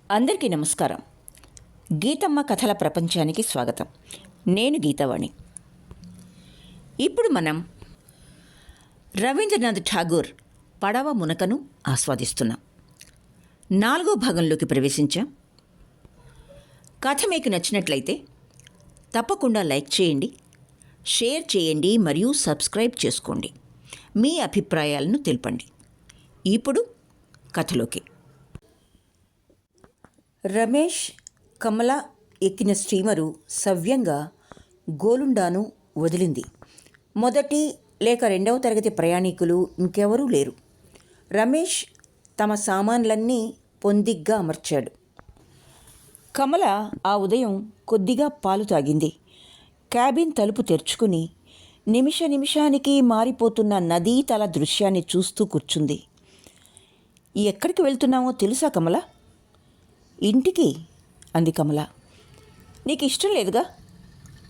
అందరికీ నమస్కారం. గీతమ్మ కథల ప్రపంచానికి స్వాగతం. నేను గీతవాణి. ఇప్పుడు మనం రవీంద్రనాథ్ ఠాగూర్ పడవ మునకను ఆస్వాదిస్తున్నాం. 4వ భాగంలోకి ప్రవేశించాం. కథ మీకు నచ్చినట్లయితే తప్పకుండా లైక్ చేయండి, షేర్ చేయండి మరియు సబ్స్క్రైబ్ చేసుకోండి. మీ అభిప్రాయాలను తెలపండి. ఇప్పుడు కథలోకి. రమేష్, కమల ఎక్కిన స్టీమరు సవ్యంగా గోలుండాను వదిలింది. మొదటి లేక 2వ తరగతి ప్రయాణికులు ఇంకెవరూ లేరు. రమేష్ తమ సామాన్లన్నీ పొందిగ్గా అమర్చాడు. కమల ఆ ఉదయం కొద్దిగా పాలు తాగింది. క్యాబిన్ తలుపు తెరుచుకుని నిమిషానికి మారిపోతున్న నదీ తల దృశ్యాన్ని చూస్తూ కూర్చుంది. ఎక్కడికి వెళ్తున్నామో తెలుసా కమల? ఇంటికి, అంది కమల. నీకు ఇష్టం లేదుగా,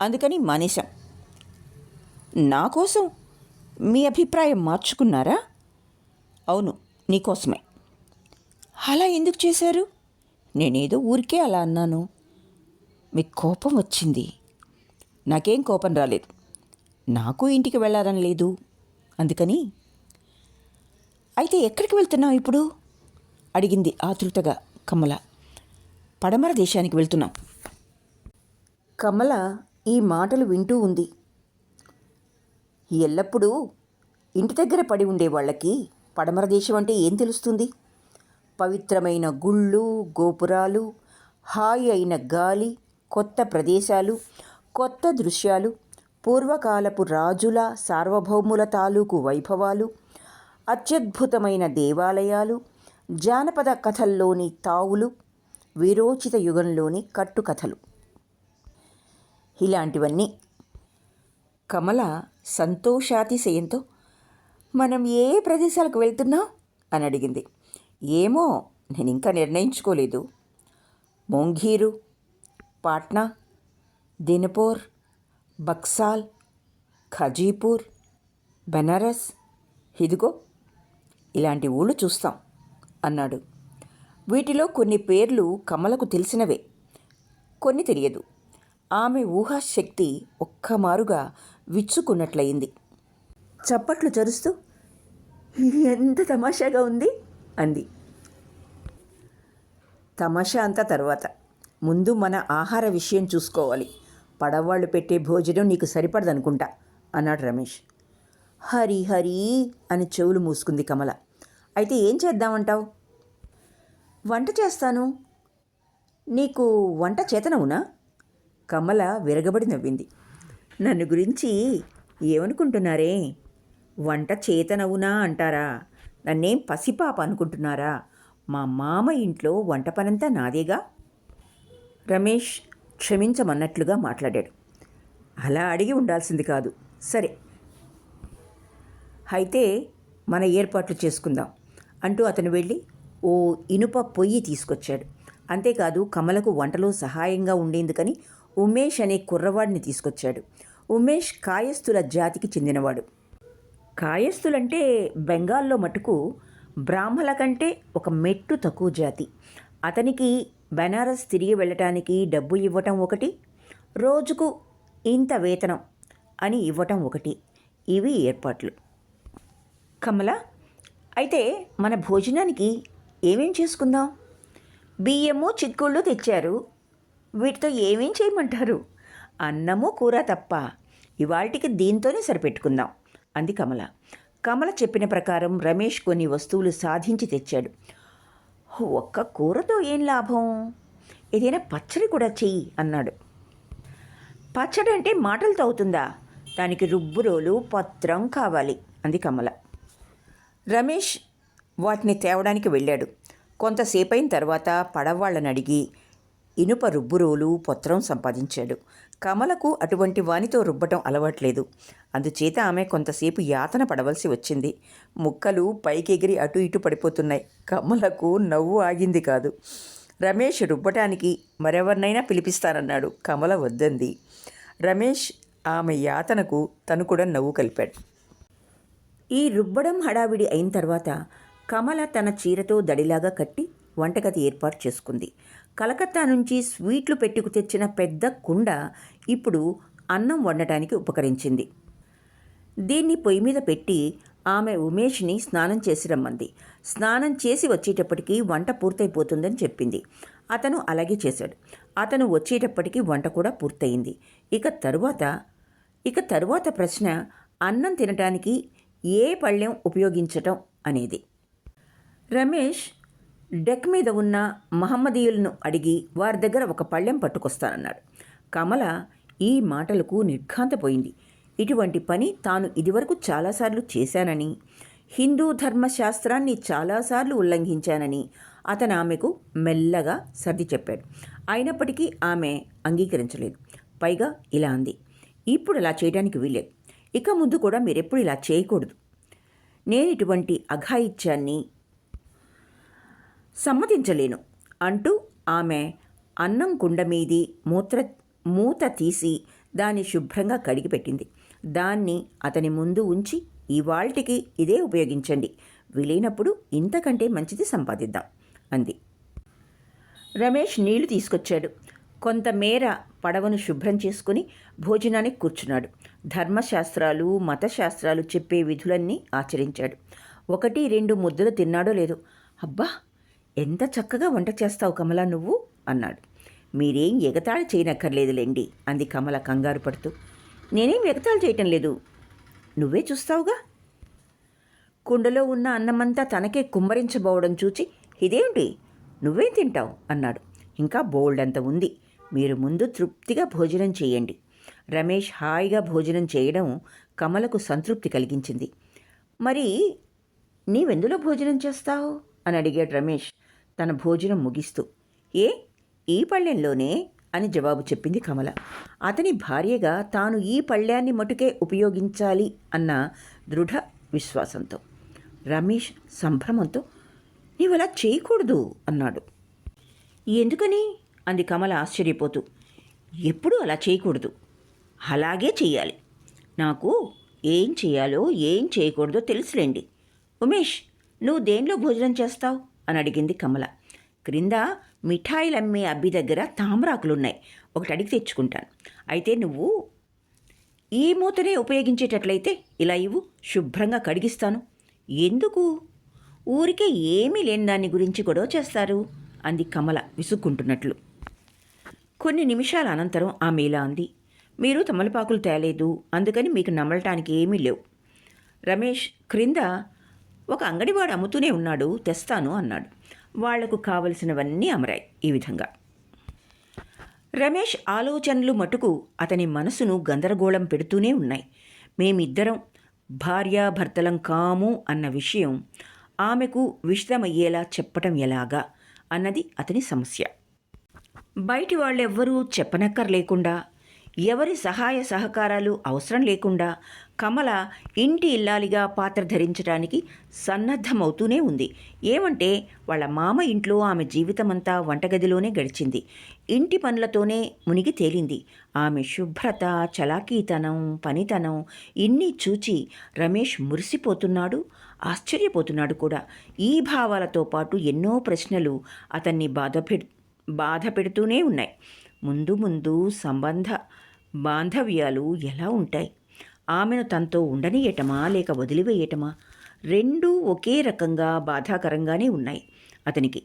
అందుకని మానేశాం. నా కోసం మీ అభిప్రాయం మార్చుకున్నారా? అవును, నీకోసమే. అలా ఎందుకు చేశారు? నేనేదో ఊరికే అలా అన్నాను. మీకు కోపం వచ్చింది. నాకేం కోపం రాలేదు. నాకు ఇంటికి వెళ్ళాలని లేదు, అందుకని. అయితే ఎక్కడికి వెళ్తున్నావు ఇప్పుడు? అడిగింది ఆతృతగా కమల. పడమర దేశానికి వెళ్తున్నాం. కమల ఈ మాటలు వింటూ ఉంది. ఎల్లప్పుడూ ఇంటి దగ్గర పడి ఉండే వాళ్ళకి పడమర దేశం అంటే ఏం తెలుస్తుంది? పవిత్రమైన గుళ్ళు, గోపురాలు, హాయి అయిన గాలి, కొత్త ప్రదేశాలు, కొత్త దృశ్యాలు, పూర్వకాలపు రాజుల సార్వభౌముల తాలూకు వైభవాలు, అత్యద్భుతమైన దేవాలయాలు, జానపద కథల్లోని తావులు, వీరోచిత యుగంలోని కట్టుకథలు, ఇలాంటివన్నీ. కమల సంతోషాతిశయంతో మనం ఏ ప్రదేశాలకు వెళ్తున్నాం అని అడిగింది. ఏమో, నేను ఇంకా నిర్ణయించుకోలేదు. మోంఘీరు, పాట్నా, దినపూర్, బక్సాల్, ఖాజీపూర్, బెనారస్, ఇదిగో ఇలాంటి ఊళ్ళు చూస్తాం అన్నాడు. వీటిలో కొన్ని పేర్లు కమలకు తెలిసినవే, కొన్ని తెలియదు. ఆమె ఊహాశక్తి ఒక్కమారుగా విచ్చుకున్నట్లయింది. చప్పట్లు చరుస్తూ ఎంత తమాషాగా ఉంది అంది. తమాషా అంతా తర్వాత, ముందు మన ఆహార విషయం చూసుకోవాలి. పడవాళ్ళు పెట్టే భోజనం నీకు సరిపడదనుకుంటా అన్నాడు రమేష్. హరి హరి అని చెవులు మూసుకుంది కమల. అయితే ఏం చేద్దామంటావు? వంట చేస్తాను. నీకు వంట చేతనవునా? కమల విరగబడి నవ్వింది. నన్ను గురించి ఏమనుకుంటున్నారే? వంట చేతనవునా అంటారా? నన్నేం పసిపాప అనుకుంటున్నారా? మా మామ ఇంట్లో వంట పనంతా నాదేగా. రమేష్ క్షమించమన్నట్లుగా మాట్లాడాడు. అలా అడిగి ఉండాల్సింది కాదు. సరే, అయితే మన ఏర్పాట్లు చేసుకుందాం అంటూ అతను వెళ్ళి ఓ ఇనుప పొయ్యి తీసుకొచ్చాడు. అంతేకాదు, కమలకు వంటలో సహాయంగా ఉండేందుకని ఉమేష్ అనే కుర్రవాడిని తీసుకొచ్చాడు. ఉమేష్ కాయస్థుల జాతికి చెందినవాడు. కాయస్థులంటే బెంగాల్లో మటుకు బ్రాహ్మల కంటే ఒక మెట్టు తక్కువ జాతి. అతనికి బెనారస్ తిరిగి వెళ్ళటానికి డబ్బు ఇవ్వటం ఒకటి, రోజుకు ఇంత వేతనం అని ఇవ్వటం ఒకటి. ఇవి ఏర్పాట్లు. కమల, అయితే మన భోజనానికి ఏమేం చేసుకుందాం? బియ్యము, చిక్కుళ్ళు తెచ్చారు. వీటితో ఏమేం చేయమంటారు? అన్నము, కూర తప్ప. ఇవాళకి దీంతోనే సరిపెట్టుకుందాం అంది కమల. కమల చెప్పిన ప్రకారం రమేష్ కొన్ని వస్తువులు సాధించి తెచ్చాడు. ఒక్క కూరతో ఏం లాభం? ఏదైనా పచ్చడి కూడా చెయ్యి అన్నాడు. పచ్చడి అంటే మాటలతో అవుతుందా? దానికి రుబ్బురోలు, పత్రం కావాలి అంది కమల. రమేష్ వాటిని తేవడానికి వెళ్ళాడు. కొంతసేపైన తర్వాత పడవాళ్ళని అడిగి ఇనుప రుబ్బురోలు, పత్రం సంపాదించాడు. కమలకు అటువంటి వానితో రుబ్బటం అలవాట్లేదు. అందుచేత ఆమె కొంతసేపు యాతన పడవలసి వచ్చింది. ముక్కలు పైకెగిరి అటు ఇటు పడిపోతున్నాయి. కమలకు నవ్వు ఆగింది కాదు. రమేష్ రుబ్బటానికి మరెవరినైనా పిలిపిస్తానన్నాడు. కమల వద్దంది. రమేష్ ఆమె యాతనకు తను కూడా నవ్వు కలిపాడు. ఈ రుబ్బడం హడావిడి అయిన తర్వాత కమల తన చీరతో దడిలాగా కట్టి వంటగది ఏర్పాటు చేసుకుంది. కలకత్తా నుంచి స్వీట్లు పెట్టుకు తెచ్చిన పెద్ద కుండ ఇప్పుడు అన్నం వండటానికి ఉపకరించింది. దీన్ని పొయ్యి మీద పెట్టి ఆమె ఉమేష్ని స్నానం చేసి రమ్మంది. స్నానం చేసి వచ్చేటప్పటికి వంట పూర్తయిపోతుందని చెప్పింది. అతను అలాగే చేశాడు. అతను వచ్చేటప్పటికి వంట కూడా పూర్తయింది. ఇక తరువాత ప్రశ్న అన్నం తినటానికి ఏ పళ్ళెం ఉపయోగించటం అనేది. రమేష్ డెక్ మీద ఉన్న మహమ్మదీయులను అడిగి వారి దగ్గర ఒక పళ్ళెం పట్టుకొస్తానన్నాడు. కమల ఈ మాటలకు నిర్ఘాంతపోయింది. ఇటువంటి పని తాను ఇదివరకు చాలాసార్లు చేశానని, హిందూ ధర్మశాస్త్రాన్ని చాలాసార్లు ఉల్లంఘించానని అతను ఆమెకు మెల్లగా సర్ది చెప్పాడు. అయినప్పటికీ ఆమె అంగీకరించలేదు. పైగా ఇలా అంది, ఇప్పుడు ఇలా చేయడానికి వీలేదు. ఇక ముందు కూడా మీరెప్పుడు ఇలా చేయకూడదు. నేను ఇటువంటి అఘాయిత్యాన్ని సమ్మతించలేను అంటూ ఆమె అన్నం కుండ మీది మూత తీసి దాన్ని శుభ్రంగా కడిగి పెట్టింది. దాన్ని అతని ముందు ఉంచి, ఇవాల్టికి ఇదే ఉపయోగించండి, వీలైనప్పుడు ఇంతకంటే మంచిది సంపాదిద్దాం అంది. రమేష్ నీళ్లు తీసుకొచ్చాడు. కొంతమేర పడవను శుభ్రం చేసుకుని భోజనానికి కూర్చున్నాడు. ధర్మశాస్త్రాలు మతశాస్త్రాలు చెప్పే విధులన్నీ ఆచరించాడు. 1-2 ముద్దలు తిన్నాడో లేదో. అబ్బా, ఎంత చక్కగా వంట చేస్తావు కమలా నువ్వు అన్నాడు. మీరేం ఎగతాళి చేయనక్కర్లేదులేండి అంది కమల కంగారు పడుతూ. నేనేం ఎగతాళి చేయటం లేదు, నువ్వే చూస్తావుగా. కుండలో ఉన్న అన్నమంతా తనకే కుమ్మరించబోవడం చూచి, ఇదేమిటి నువ్వేం తింటావు అన్నాడు. ఇంకా బోల్డంత ఉంది, మీరు ముందు తృప్తిగా భోజనం చేయండి. రమేష్ హాయిగా భోజనం చేయడం కమలకు సంతృప్తి కలిగించింది. మరి నీవెందులో భోజనం చేస్తావు అని అడిగాడు రమేష్ తన భోజనం ముగిస్తూ. ఈ పళ్ళెంలోనే అని జవాబు చెప్పింది కమల. అతని భార్యగా తాను ఈ పళ్ళాన్ని మటుకే ఉపయోగించాలి అన్న దృఢ విశ్వాసంతో. రమేష్ సంభ్రమంతో, నీవలా చేయకూడదు అన్నాడు. ఎందుకని అంది కమల ఆశ్చర్యపోతూ. ఎప్పుడూ అలా చేయకూడదు, అలాగే చెయ్యాలి. నాకు ఏం చేయాలో ఏం చేయకూడదో తెలుసులేండి. ఉమేష్, నువ్వు దేనిలో భోజనం చేస్తావు అని అడిగింది కమల. క్రింద మిఠాయిలమ్మే అబ్బి దగ్గర తామరాకులున్నాయి, ఒకటి అడిగి తెచ్చుకుంటాను. అయితే నువ్వు ఈ మూతనే ఉపయోగించేటట్లయితే ఇలా ఇవ్వు, శుభ్రంగా కడిగిస్తాను. ఎందుకు? ఊరికే ఏమీ లేని దాని గురించి గొడవ చేస్తారు అంది కమల విసుక్కుంటున్నట్లు. కొన్ని నిమిషాల అనంతరం ఆమె ఇలా అంది, మీరు తమలపాకులు తేలేదు, అందుకని మీకు నమలటానికి ఏమీ లేవు. రమేష్ క్రింద ఒక అంగడివాడు అమ్ముతూనే ఉన్నాడు, తెస్తాను అన్నాడు. వాళ్లకు కావలసినవన్నీ అమరాయి. ఈ విధంగా రమేష్ ఆలోచనలు మటుకు అతని మనసును గందరగోళం పెడుతూనే ఉన్నాయి. మేమిద్దరం భార్యాభర్తలం కాము అన్న విషయం ఆమెకు విషదమయ్యేలా చెప్పటం ఎలాగా అన్నది అతని సమస్య. బయటి వాళ్ళెవ్వరూ చెప్పనక్కర్లేకుండా, ఎవరి సహాయ సహకారాలు అవసరం లేకుండా కమల ఇంటి ఇల్లాలిగా పాత్ర ధరించడానికి సన్నద్ధమవుతూనే ఉంది. ఏమంటే వాళ్ళ మామ ఇంట్లో ఆమె జీవితమంతా వంటగదిలోనే గడిచింది. ఇంటి పనులతోనే మునిగి తేలింది. ఆమె శుభ్రత, చలాకీతనం, పనితనం ఇన్ని చూచి రమేష్ మురిసిపోతున్నాడు, ఆశ్చర్యపోతున్నాడు కూడా. ఈ భావాలతో పాటు ఎన్నో ప్రశ్నలు అతన్ని బాధ పెడుతూనే ఉన్నాయి. ముందు ముందు బాంధవ్యాలు ఎలా ఉంటాయి? ఆమెను తనతో ఉండనియటమా లేక వదిలివేయటమా? రెండూ ఒకే రకంగా బాధాకరంగానే ఉన్నాయి అతనికి.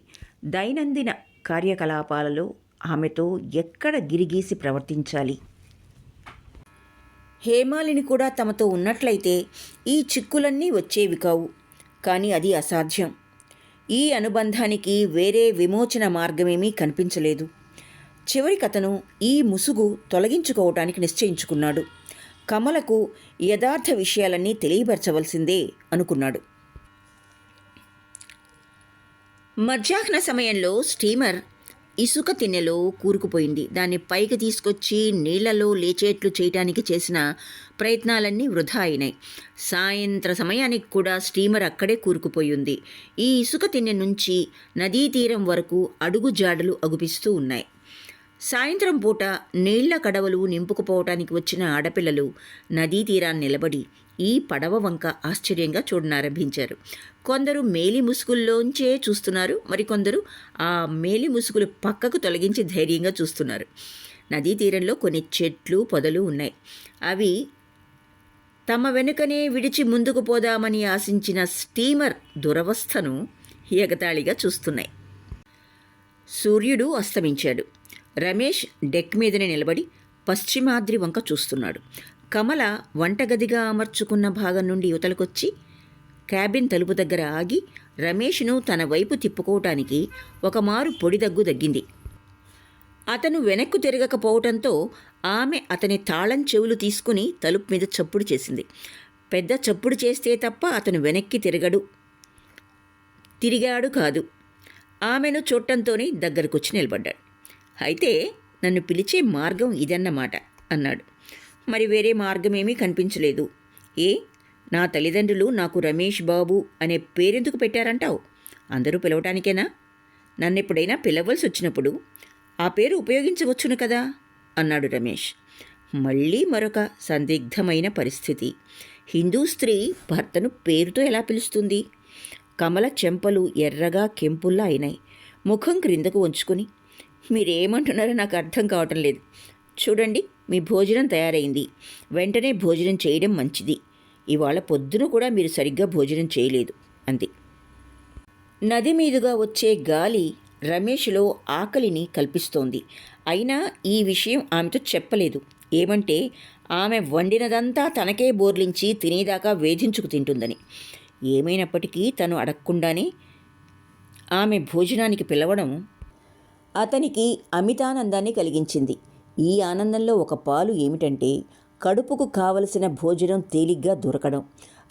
దైనందిన కార్యకలాపాలలో ఆమెతో ఎక్కడ గిరిగీసి ప్రవర్తించాలి? హేమాలిని కూడా తమతో ఉన్నట్లయితే ఈ చిక్కులన్నీ వచ్చేవి కావు. కానీ అది అసాధ్యం. ఈ అనుబంధానికి వేరే విమోచన మార్గమేమీ కనిపించలేదు. చివరికి అతను ఈ ముసుగు తొలగించుకోవటానికి నిశ్చయించుకున్నాడు. కమలకు యథార్థ విషయాలన్నీ తెలియపరచవలసిందే అనుకున్నాడు. మధ్యాహ్న సమయంలో స్టీమర్ ఇసుక తిన్నెలో కూరుకుపోయింది. దాన్ని పైకి తీసుకొచ్చి నీళ్లలో లేచేట్లు చేయటానికి చేసిన ప్రయత్నాలన్నీ వృధా అయినాయి. సాయంత్ర సమయానికి కూడా స్టీమర్ అక్కడే కూరుకుపోయింది. ఈ ఇసుక తిన్నె నుంచి నదీ తీరం వరకు అడుగు జాడలు అగుపిస్తూ ఉన్నాయి. సాయంత్రం పూట నీళ్ల కడవలు నింపుకుపోవటానికి వచ్చిన ఆడపిల్లలు నదీ తీరాన్ని నిలబడి ఈ పడవ వంక ఆశ్చర్యంగా చూడనారంభించారు. కొందరు మేలి ముసుగుల్లోంచే చూస్తున్నారు, మరికొందరు ఆ మేలి ముసుగులు పక్కకు తొలగించి ధైర్యంగా చూస్తున్నారు. నదీ తీరంలో కొన్ని చెట్లు పొదలు ఉన్నాయి. అవి తమ వెనుకనే విడిచి ముందుకు పోదామని ఆశించిన స్టీమర్ దురవస్థను ఎగతాళిగా చూస్తున్నాయి. సూర్యుడు అస్తమించాడు. రమేష్ డెక్ మీదనే నిలబడి పశ్చిమాద్రి వంక చూస్తున్నాడు. కమల వంటగదిగా అమర్చుకున్న భాగం నుండి యువతలకొచ్చి క్యాబిన్ తలుపు దగ్గర ఆగి రమేష్ను తన వైపు తిప్పుకోవటానికి ఒకమారు పొడి దగ్గు దగ్గింది. అతను వెనక్కు తిరగకపోవటంతో ఆమె అతని తాళం చెవులు తీసుకుని తలుపు మీద చప్పుడు చేసింది. పెద్ద చప్పుడు చేస్తే తప్ప అతను వెనక్కి తిరిగాడు కాదు. ఆమెను చూడటంతోనే దగ్గరకొచ్చి నిలబడ్డాడు. అయితే నన్ను పిలిచే మార్గం ఇదన్నమాట అన్నాడు. మరి వేరే మార్గమేమీ కనిపించలేదు. ఏ, నా తల్లిదండ్రులు నాకు రమేష్ బాబు అనే పేరెందుకు పెట్టారంటావు? అందరూ పిలవటానికేనా? నన్నెప్పుడైనా పిలవలసి వచ్చినప్పుడు ఆ పేరు ఉపయోగించవచ్చును కదా అన్నాడు రమేష్. మళ్ళీ మరొక సందిగ్ధమైన పరిస్థితి. హిందూ స్త్రీ భర్తను పేరుతో ఎలా పిలుస్తుంది? కమల చెంపలు ఎర్రగా కెంపుల్లా అయినాయి. ముఖం క్రిందకు వంచుకొని, మీరేమంటున్నారో నాకు అర్థం కావటం లేదు. చూడండి, మీ భోజనం తయారైంది. వెంటనే భోజనం చేయడం మంచిది. ఇవాళ పొద్దున కూడా మీరు సరిగ్గా భోజనం చేయలేదు అంది. నది మీదుగా వచ్చే గాలి రమేష్లో ఆకలిని కల్పిస్తోంది. అయినా ఈ విషయం ఆమెతో చెప్పలేదు. ఏమంటే ఆమె వండినదంతా తనకే బోర్లించి తినేదాకా వేధించుకు తింటుందని. ఏమైనప్పటికీ తను అడగకుండానే ఆమె భోజనానికి పిలవడం అతనికి అమితానందాన్ని కలిగించింది. ఈ ఆనందంలో ఒక పాలు ఏమిటంటే కడుపుకు కావలసిన భోజనం తేలిగ్గా దొరకడం.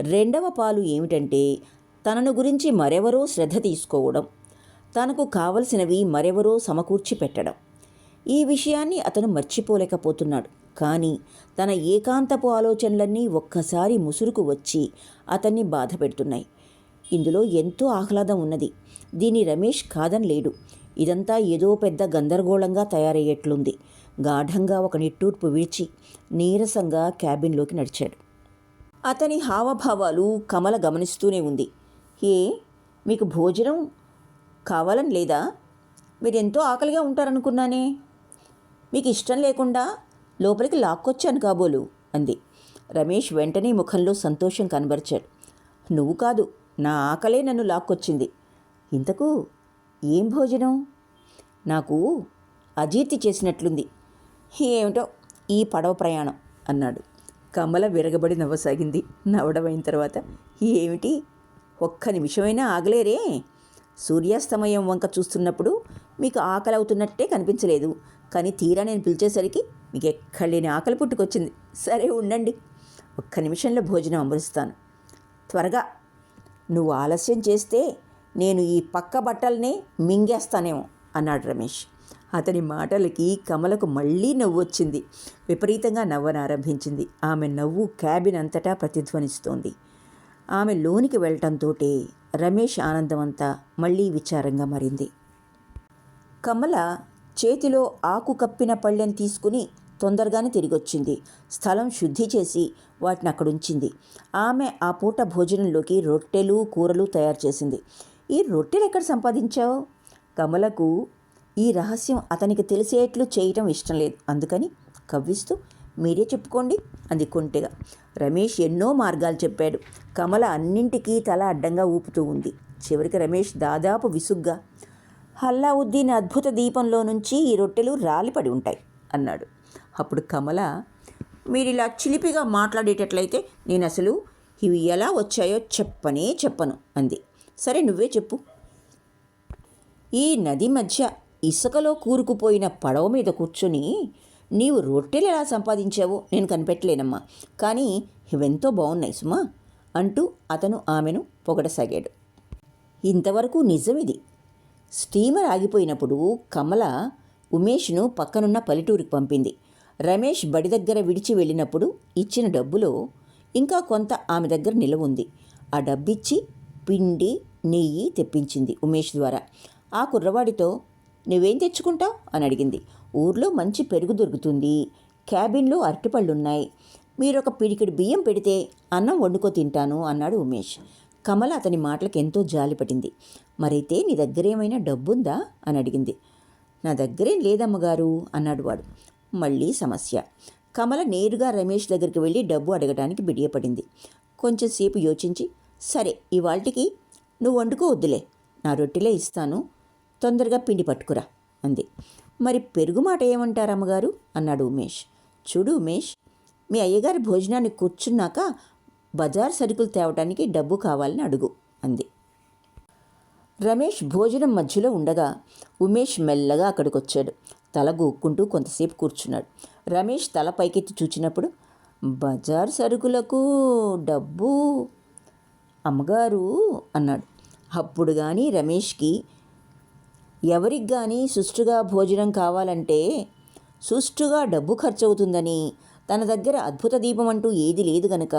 రెండవ పాలు ఏమిటంటే తనను గురించి మరెవరో శ్రద్ధ తీసుకోవడం, తనకు కావలసినవి మరెవరో సమకూర్చి పెట్టడం. ఈ విషయాన్ని అతను మర్చిపోలేకపోతున్నాడు. కానీ తన ఏకాంతపు ఆలోచనలన్నీ ఒక్కసారి ముసురుకు వచ్చి అతన్ని బాధ పెడుతున్నాయి. ఇందులో ఎంతో ఆహ్లాదం ఉన్నది. దీన్ని రమేష్ కాదనలేడు. ఇదంతా ఏదో పెద్ద గందరగోళంగా తయారయ్యేట్లుంది. గాఢంగా ఒక నిట్టూర్పు విడిచి నీరసంగా క్యాబిన్లోకి నడిచాడు. అతని హావభావాలు కమల గమనిస్తూనే ఉంది. ఏ, మీకు భోజనం కావాలని లేదా? మీరెంతో ఆకలిగా ఉంటారనుకున్నానే. మీకు ఇష్టం లేకుండా లోపలికి లాక్కొచ్చాను కాబోలు అంది. రమేష్ వెంటనే ముఖంలో సంతోషం కనబరిచాడు. నువ్వు కాదు, నా ఆకలే నన్ను లాక్కొచ్చింది. ఇంతకు ఏం భోజనం? నాకు అజీర్తి చేసినట్లుంది. ఏమిటో ఈ పడవ ప్రయాణం అన్నాడు. కమల విరగబడి నవ్వసాగింది. నవ్వడమైన తర్వాత, ఏమిటి, ఒక్క నిమిషమైనా ఆగలేరే? సూర్యాస్తమయం వంక చూస్తున్నప్పుడు మీకు ఆకలి అవుతున్నట్టే కనిపించలేదు. కానీ తీరా నేను పిలిచేసరికి మీకు ఎక్కడ లేని ఆకలి పుట్టుకొచ్చింది. సరే ఉండండి, ఒక్క నిమిషంలో భోజనం అమరుస్తాను. త్వరగా, నువ్వు ఆలస్యం చేస్తే నేను ఈ పక్క బట్టలనే మింగేస్తానేమో అన్నాడు రమేష్. అతని మాటలకి కమలకు మళ్ళీ నవ్వు వచ్చింది. విపరీతంగా నవ్వనారంభించింది. ఆమె నవ్వు క్యాబిన్ అంతటా ప్రతిధ్వనిస్తోంది. ఆమె లోనికి వెళ్ళటంతో రమేష్ ఆనందమంతా మళ్ళీ విచారంగా మారింది. కమల చేతిలో ఆకు కప్పిన పళ్ళెం తీసుకుని తొందరగానే తిరిగొచ్చింది. స్థలం శుద్ధి చేసి వాటిని అక్కడుంచింది. ఆమె ఆ పూట భోజనంలోకి రొట్టెలు కూరలు తయారు చేసింది. ఈ రొట్టెలు ఎక్కడ సంపాదించావు? కమలకు ఈ రహస్యం అతనికి తెలిసేట్లు చేయటం ఇష్టం లేదు. అందుకని కవ్విస్తూ, మీరే చెప్పుకోండి అంది కొంటెగా. రమేష్ ఎన్నో మార్గాలు చెప్పాడు. కమల అన్నింటికీ తల అడ్డంగా ఊపుతూ ఉంది. చివరికి రమేష్ దాదాపు విసుగ్గా, అల్లావుద్దీన్ అద్భుత దీపంలో నుంచి ఈ రొట్టెలు రాలిపడి ఉంటాయి అన్నాడు. అప్పుడు కమల, మీరిలా చిలిపిగా మాట్లాడేటట్లయితే నేను అసలు ఇవి ఎలా వచ్చాయో చెప్పను అంది. సరే, నువ్వే చెప్పు. ఈ నది మధ్య ఇసుకలో కూరుకుపోయిన పడవ మీద కూర్చొని నీవు రొట్టెలు ఎలా సంపాదించావో నేను కనిపెట్టలేనమ్మా. కానీ ఇవెంతో బాగున్నాయి సుమా అంటూ అతను ఆమెను పొగడసాగాడు. ఇంతవరకు నిజమిది. స్టీమర్ ఆగిపోయినప్పుడు కమల ఉమేష్ను పక్కనున్న పల్లెటూరికి పంపింది. రమేష్ బడి దగ్గర విడిచి వెళ్ళినప్పుడు ఇచ్చిన డబ్బులో ఇంకా కొంత ఆమె దగ్గర నిలవ ఉంది. ఆ డబ్బిచ్చి పిండి నెయ్యి తెప్పించింది ఉమేష్ ద్వారా. ఆ కుర్రవాడితో, నువ్వేం తెచ్చుకుంటావు అని అడిగింది. ఊర్లో మంచి పెరుగు దొరుకుతుంది, క్యాబిన్లో అరటిపళ్ళున్నాయి, మీరొక పిడికిడి బియ్యం పెడితే అన్నం వండుకో తింటాను అన్నాడు ఉమేష్. కమల అతని మాటలకు ఎంతో జాలిపడింది. మరైతే నీ దగ్గరేమైనా డబ్బుందా అని అడిగింది. నా దగ్గరేం లేదమ్మగారు అన్నాడు వాడు. మళ్ళీ సమస్య. కమల నేరుగా రమేష్ దగ్గరికి వెళ్ళి డబ్బు అడగడానికి బిడియపడింది. కొంచెంసేపు యోచించి, సరే ఇవాల్టికి నువ్వు వండుకో వద్దులే, నా రొట్టెలే ఇస్తాను, తొందరగా పిండి పట్టుకురా అంది. మరి పెరుగు మాట ఏమంటారు అమ్మగారు అన్నాడు ఉమేష్. చూడు ఉమేష్, మీ అయ్యగారి భోజనానికి కూర్చున్నాక బజార్ సరుకులు తేవటానికి డబ్బు కావాలని అడుగు అంది. రమేష్ భోజనం మధ్యలో ఉండగా ఉమేష్ మెల్లగా అక్కడికొచ్చాడు. తల గోక్కుంటూ కొంతసేపు కూర్చున్నాడు. రమేష్ తల పైకెత్తి చూచినప్పుడు, బజార్ సరుకులకు డబ్బు అమ్మగారు అన్నాడు. అప్పుడు కానీ రమేష్కి ఎవరికి కానీ సుష్టుగా భోజనం కావాలంటే సుష్టుగా డబ్బు ఖర్చు అవుతుందని, తన దగ్గర అద్భుత దీపం అంటూ ఏది లేదు గనక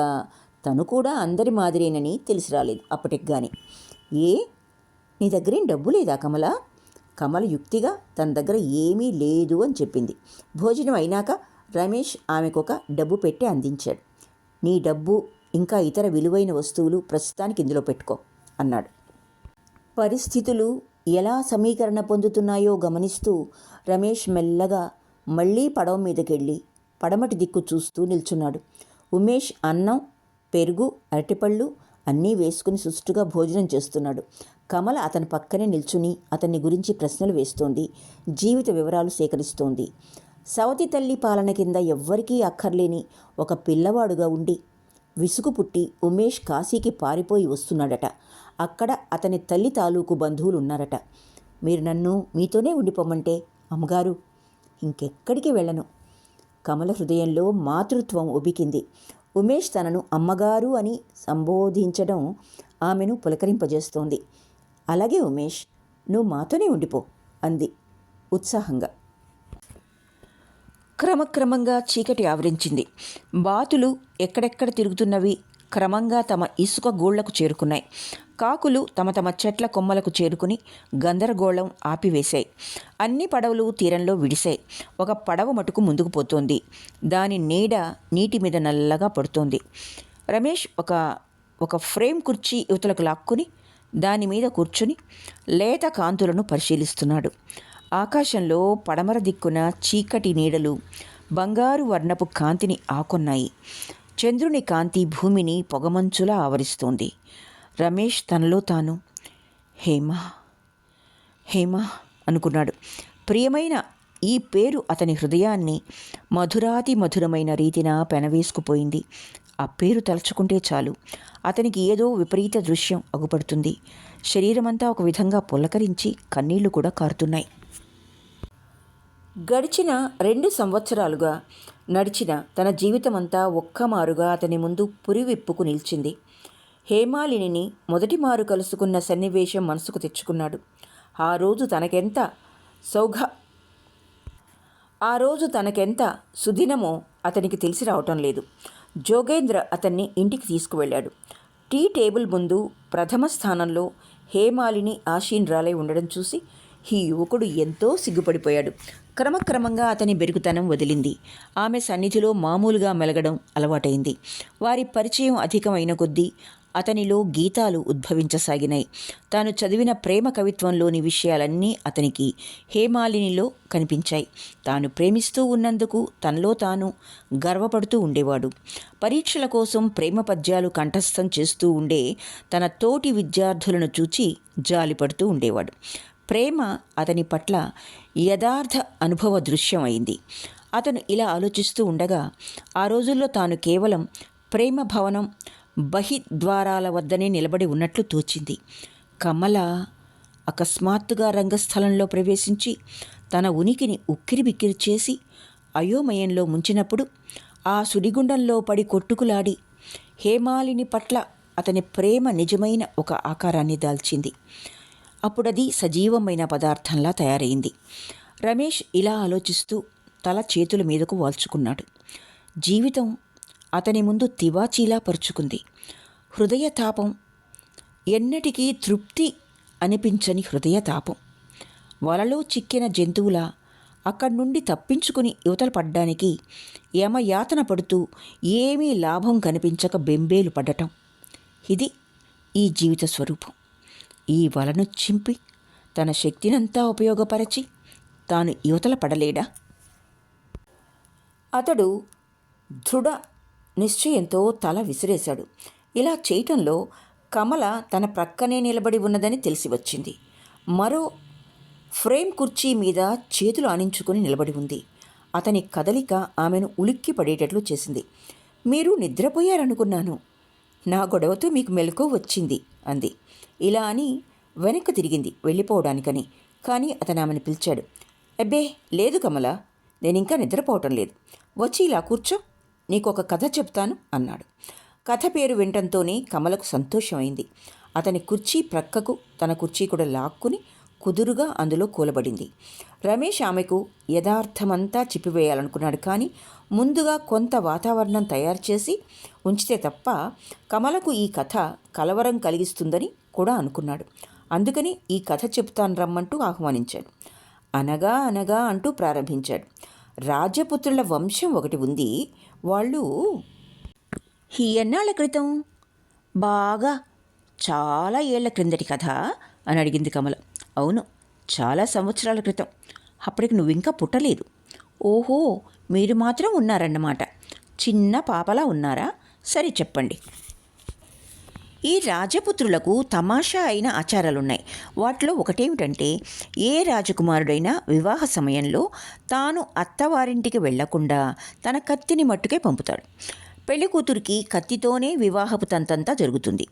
తను కూడా అందరి మాదిరేనని తెలిసి రాలేదు అప్పటికి కానీ. ఏ నీ దగ్గరేం డబ్బు లేదా కమల? కమల యుక్తిగా తన దగ్గర ఏమీ లేదు అని చెప్పింది. భోజనం అయినాక రమేష్ ఆమెకొక డబ్బు పెట్టి అందించాడు. నీ డబ్బు ఇంకా ఇతర విలువైన వస్తువులు ప్రస్తుతానికి ఇందులో పెట్టుకో అన్నాడు. పరిస్థితులు ఎలా సమీకరణ పొందుతున్నాయో గమనిస్తూ రమేష్ మెల్లగా మళ్ళీ పడవ మీదకెళ్ళి పడమటి దిక్కు చూస్తూ నిల్చున్నాడు. ఉమేష్ అన్నం, పెరుగు, అరటిపళ్ళు అన్నీ వేసుకుని సుష్టుగా భోజనం చేస్తున్నాడు. కమల అతని పక్కనే నిల్చుని అతన్ని గురించి ప్రశ్నలు వేస్తోంది, జీవిత వివరాలు సేకరిస్తోంది. సవతి తల్లి పాలన కింద ఎవ్వరికీ అక్కర్లేని ఒక పిల్లవాడుగా ఉండి విసుగు పుట్టి ఉమేష్ కాశీకి పారిపోయి వస్తున్నాడట. అక్కడ అతని తల్లి తాలూకు బంధువులు ఉన్నారట. మీరు నన్ను మీతోనే ఉండిపోమంటే అమ్మగారు ఇంకెక్కడికి వెళ్ళను. కమల హృదయంలో మాతృత్వం ఉబికింది. ఉమేష్ తనను అమ్మగారు అని సంబోధించడం ఆమెను పులకరింపజేస్తోంది. అలాగే ఉమేష్, నువ్వు మాతోనే ఉండిపో అంది ఉత్సాహంగా. క్రమక్రమంగా చీకటి ఆవరించింది. బాతులు ఎక్కడెక్కడ తిరుగుతున్నవి క్రమంగా తమ ఇసుక గూళ్లకు చేరుకున్నాయి. కాకులు తమ తమ చెట్ల కొమ్మలకు చేరుకుని గందరగోళం ఆపివేశాయి. అన్ని పడవలు తీరంలో విడిశాయి. ఒక పడవ మటుకు ముందుకు పోతోంది. దాని నీడ నీటి మీద నల్లగా పడుతోంది. రమేష్ ఒక ఫ్రేమ్ కుర్చీ యువతలకు లాక్కుని దాని మీద కూర్చుని లేత కాంతులను పరిశీలిస్తున్నాడు. ఆకాశంలో పడమర దిక్కున చీకటి నీడలు బంగారు వర్ణపు కాంతిని ఆకొన్నాయి. చంద్రుని కాంతి భూమిని పొగమంచులా ఆవరిస్తోంది. రమేష్ తనలో తాను హేమా హేమా అనుకున్నాడు. ప్రియమైన ఈ పేరు అతని హృదయాన్ని మధురాతి మధురమైన రీతిన పెనవేసుకుపోయింది. ఆ పేరు తలుచుకుంటే చాలు అతనికి ఏదో విపరీత దృశ్యం అగుపడుతుంది. శరీరమంతా ఒక విధంగా పులకరించి కన్నీళ్లు కూడా కారుతున్నాయి. గడిచిన 2 సంవత్సరాలుగా నడిచిన తన జీవితమంతా ఒక్కమారుగా అతని ముందు పురివిప్పుకు నిల్చింది. హేమాలినిని మొదటిమారు కలుసుకున్న సన్నివేశం మనసుకు తెచ్చుకున్నాడు. ఆ రోజు తనకెంత సుదినమో అతనికి తెలిసి రావటం లేదు. జోగేంద్ర అతన్ని ఇంటికి తీసుకువెళ్ళాడు. టీ టేబుల్ ముందు ప్రథమ స్థానంలో హేమాలిని ఆశీనురాలై ఉండడం చూసి ఈ యువకుడు ఎంతో సిగ్గుపడిపోయాడు. క్రమక్రమంగా అతని బెరుకుతనం వదిలింది. ఆమె సన్నిధిలో మామూలుగా మెలగడం అలవాటైంది. వారి పరిచయం అధికమైన కొద్దీ అతనిలో గీతాలు ఉద్భవించసాగినాయి. తాను చదివిన ప్రేమ కవిత్వంలోని విషయాలన్నీ అతనికి హేమాలినిలో కనిపించాయి. తాను ప్రేమిస్తూ ఉన్నందుకు తనలో తాను గర్వపడుతూ ఉండేవాడు. పరీక్షల కోసం ప్రేమ పద్యాలు కంఠస్థం చేస్తూ ఉండే తన తోటి విద్యార్థులను చూచి జాలిపడుతూ ఉండేవాడు. ప్రేమ అతని పట్ల యథార్థ అనుభవ దృశ్యం అయింది. అతను ఇలా ఆలోచిస్తూ ఉండగా ఆ రోజుల్లో తాను కేవలం ప్రేమ భవనం బహిద్వారాల వద్దనే నిలబడి ఉన్నట్లు తోచింది. కమల అకస్మాత్తుగా రంగస్థలంలో ప్రవేశించి తన ఉనికిని ఉక్కిరిబిక్కిరి చేసి అయోమయంలో ముంచినప్పుడు ఆ సుడిగుండంలో పడి కొట్టుకులాడి హేమాలిని పట్ల అతని ప్రేమ నిజమైన ఒక ఆకారాన్ని దాల్చింది. అప్పుడది సజీవమైన పదార్థంలా తయారైంది. రమేష్ ఇలా ఆలోచిస్తూ తల చేతుల మీదకు వాల్చుకున్నాడు. జీవితం అతని ముందు తివాచీలా పరుచుకుంది. హృదయ తాపం, ఎన్నటికీ తృప్తి అనిపించని హృదయ తాపం. వలలో చిక్కిన జంతువులా అక్కడి నుండి తప్పించుకుని యువతల పడ్డానికి యమయాతన పడుతూ ఏమీ లాభం కనిపించక బెంబేలు పడటం. ఇది ఈ జీవిత స్వరూపం. ఈ వలను చింపి తన శక్తినంతా ఉపయోగపరచి తాను యువతల పడలేడా? అతడు దృఢ నిశ్చయంతో తల విసిరేశాడు. ఇలా చేయటంలో కమల తన ప్రక్కనే నిలబడి ఉన్నదని తెలిసి వచ్చింది. మరో ఫ్రేమ్ కుర్చీ మీద చేతులు ఆనించుకుని నిలబడి ఉంది. అతని కదలిక ఆమెను ఉలిక్కి పడేటట్లు చేసింది. మీరు నిద్రపోయారనుకున్నాను. నా గొడవతో మీకు మెలకువ వచ్చింది అంది. ఇలా అని వెనక్కి తిరిగింది వెళ్ళిపోవడానికని. కానీ అతను ఆమెను పిలిచాడు. అబ్బే లేదు కమల, నేనింకా నిద్రపోవటం లేదు. వచ్చి ఇలా కూర్చో, నీకొక కథ చెప్తాను అన్నాడు. కథ పేరు వినటంతోనే కమలకు సంతోషమైంది. అతని కుర్చీ ప్రక్కకు తన కుర్చీ కూడా లాక్కుని కుదురుగా అందులో కూలబడింది. రమేష్ ఆమెకు యథార్థమంతా చెప్పివేయాలనుకున్నాడు. కానీ ముందుగా కొంత వాతావరణం తయారు చేసి ఉంచితే తప్ప కమలకు ఈ కథ కలవరం కలిగిస్తుందని కూడా అనుకున్నాడు. అందుకని ఈ కథ చెప్తాను రమ్మంటూ ఆహ్వానించాడు. అనగా అనగా అంటూ ప్రారంభించాడు. రాజపుత్రుల వంశం ఒకటి ఉంది. వాళ్ళు ఎన్నాళ్ళ క్రితం, బాగా చాలా ఏళ్ల క్రిందటి కథ అని అడిగింది కమల. అవును, చాలా సంవత్సరాల క్రితం. అప్పటికి నువ్వింకా పుట్టలేదు. ఓహో, మీరు మాత్రం ఉన్నారన్నమాట. చిన్న పాపలా ఉన్నారా? సరే చెప్పండి. ఈ రాజపుత్రులకు తమాషా అయిన ఆచారాలున్నాయి. వాటిలో ఒకటేమిటంటే, ఏ రాజకుమారుడైనా వివాహ సమయంలో తాను అత్తవారింటికి వెళ్లకుండా తన కత్తిని మట్టుకే పంపుతాడు. పెళ్లికూతురికి కత్తితోనే వివాహపు తంతంతా జరుగుతుంది.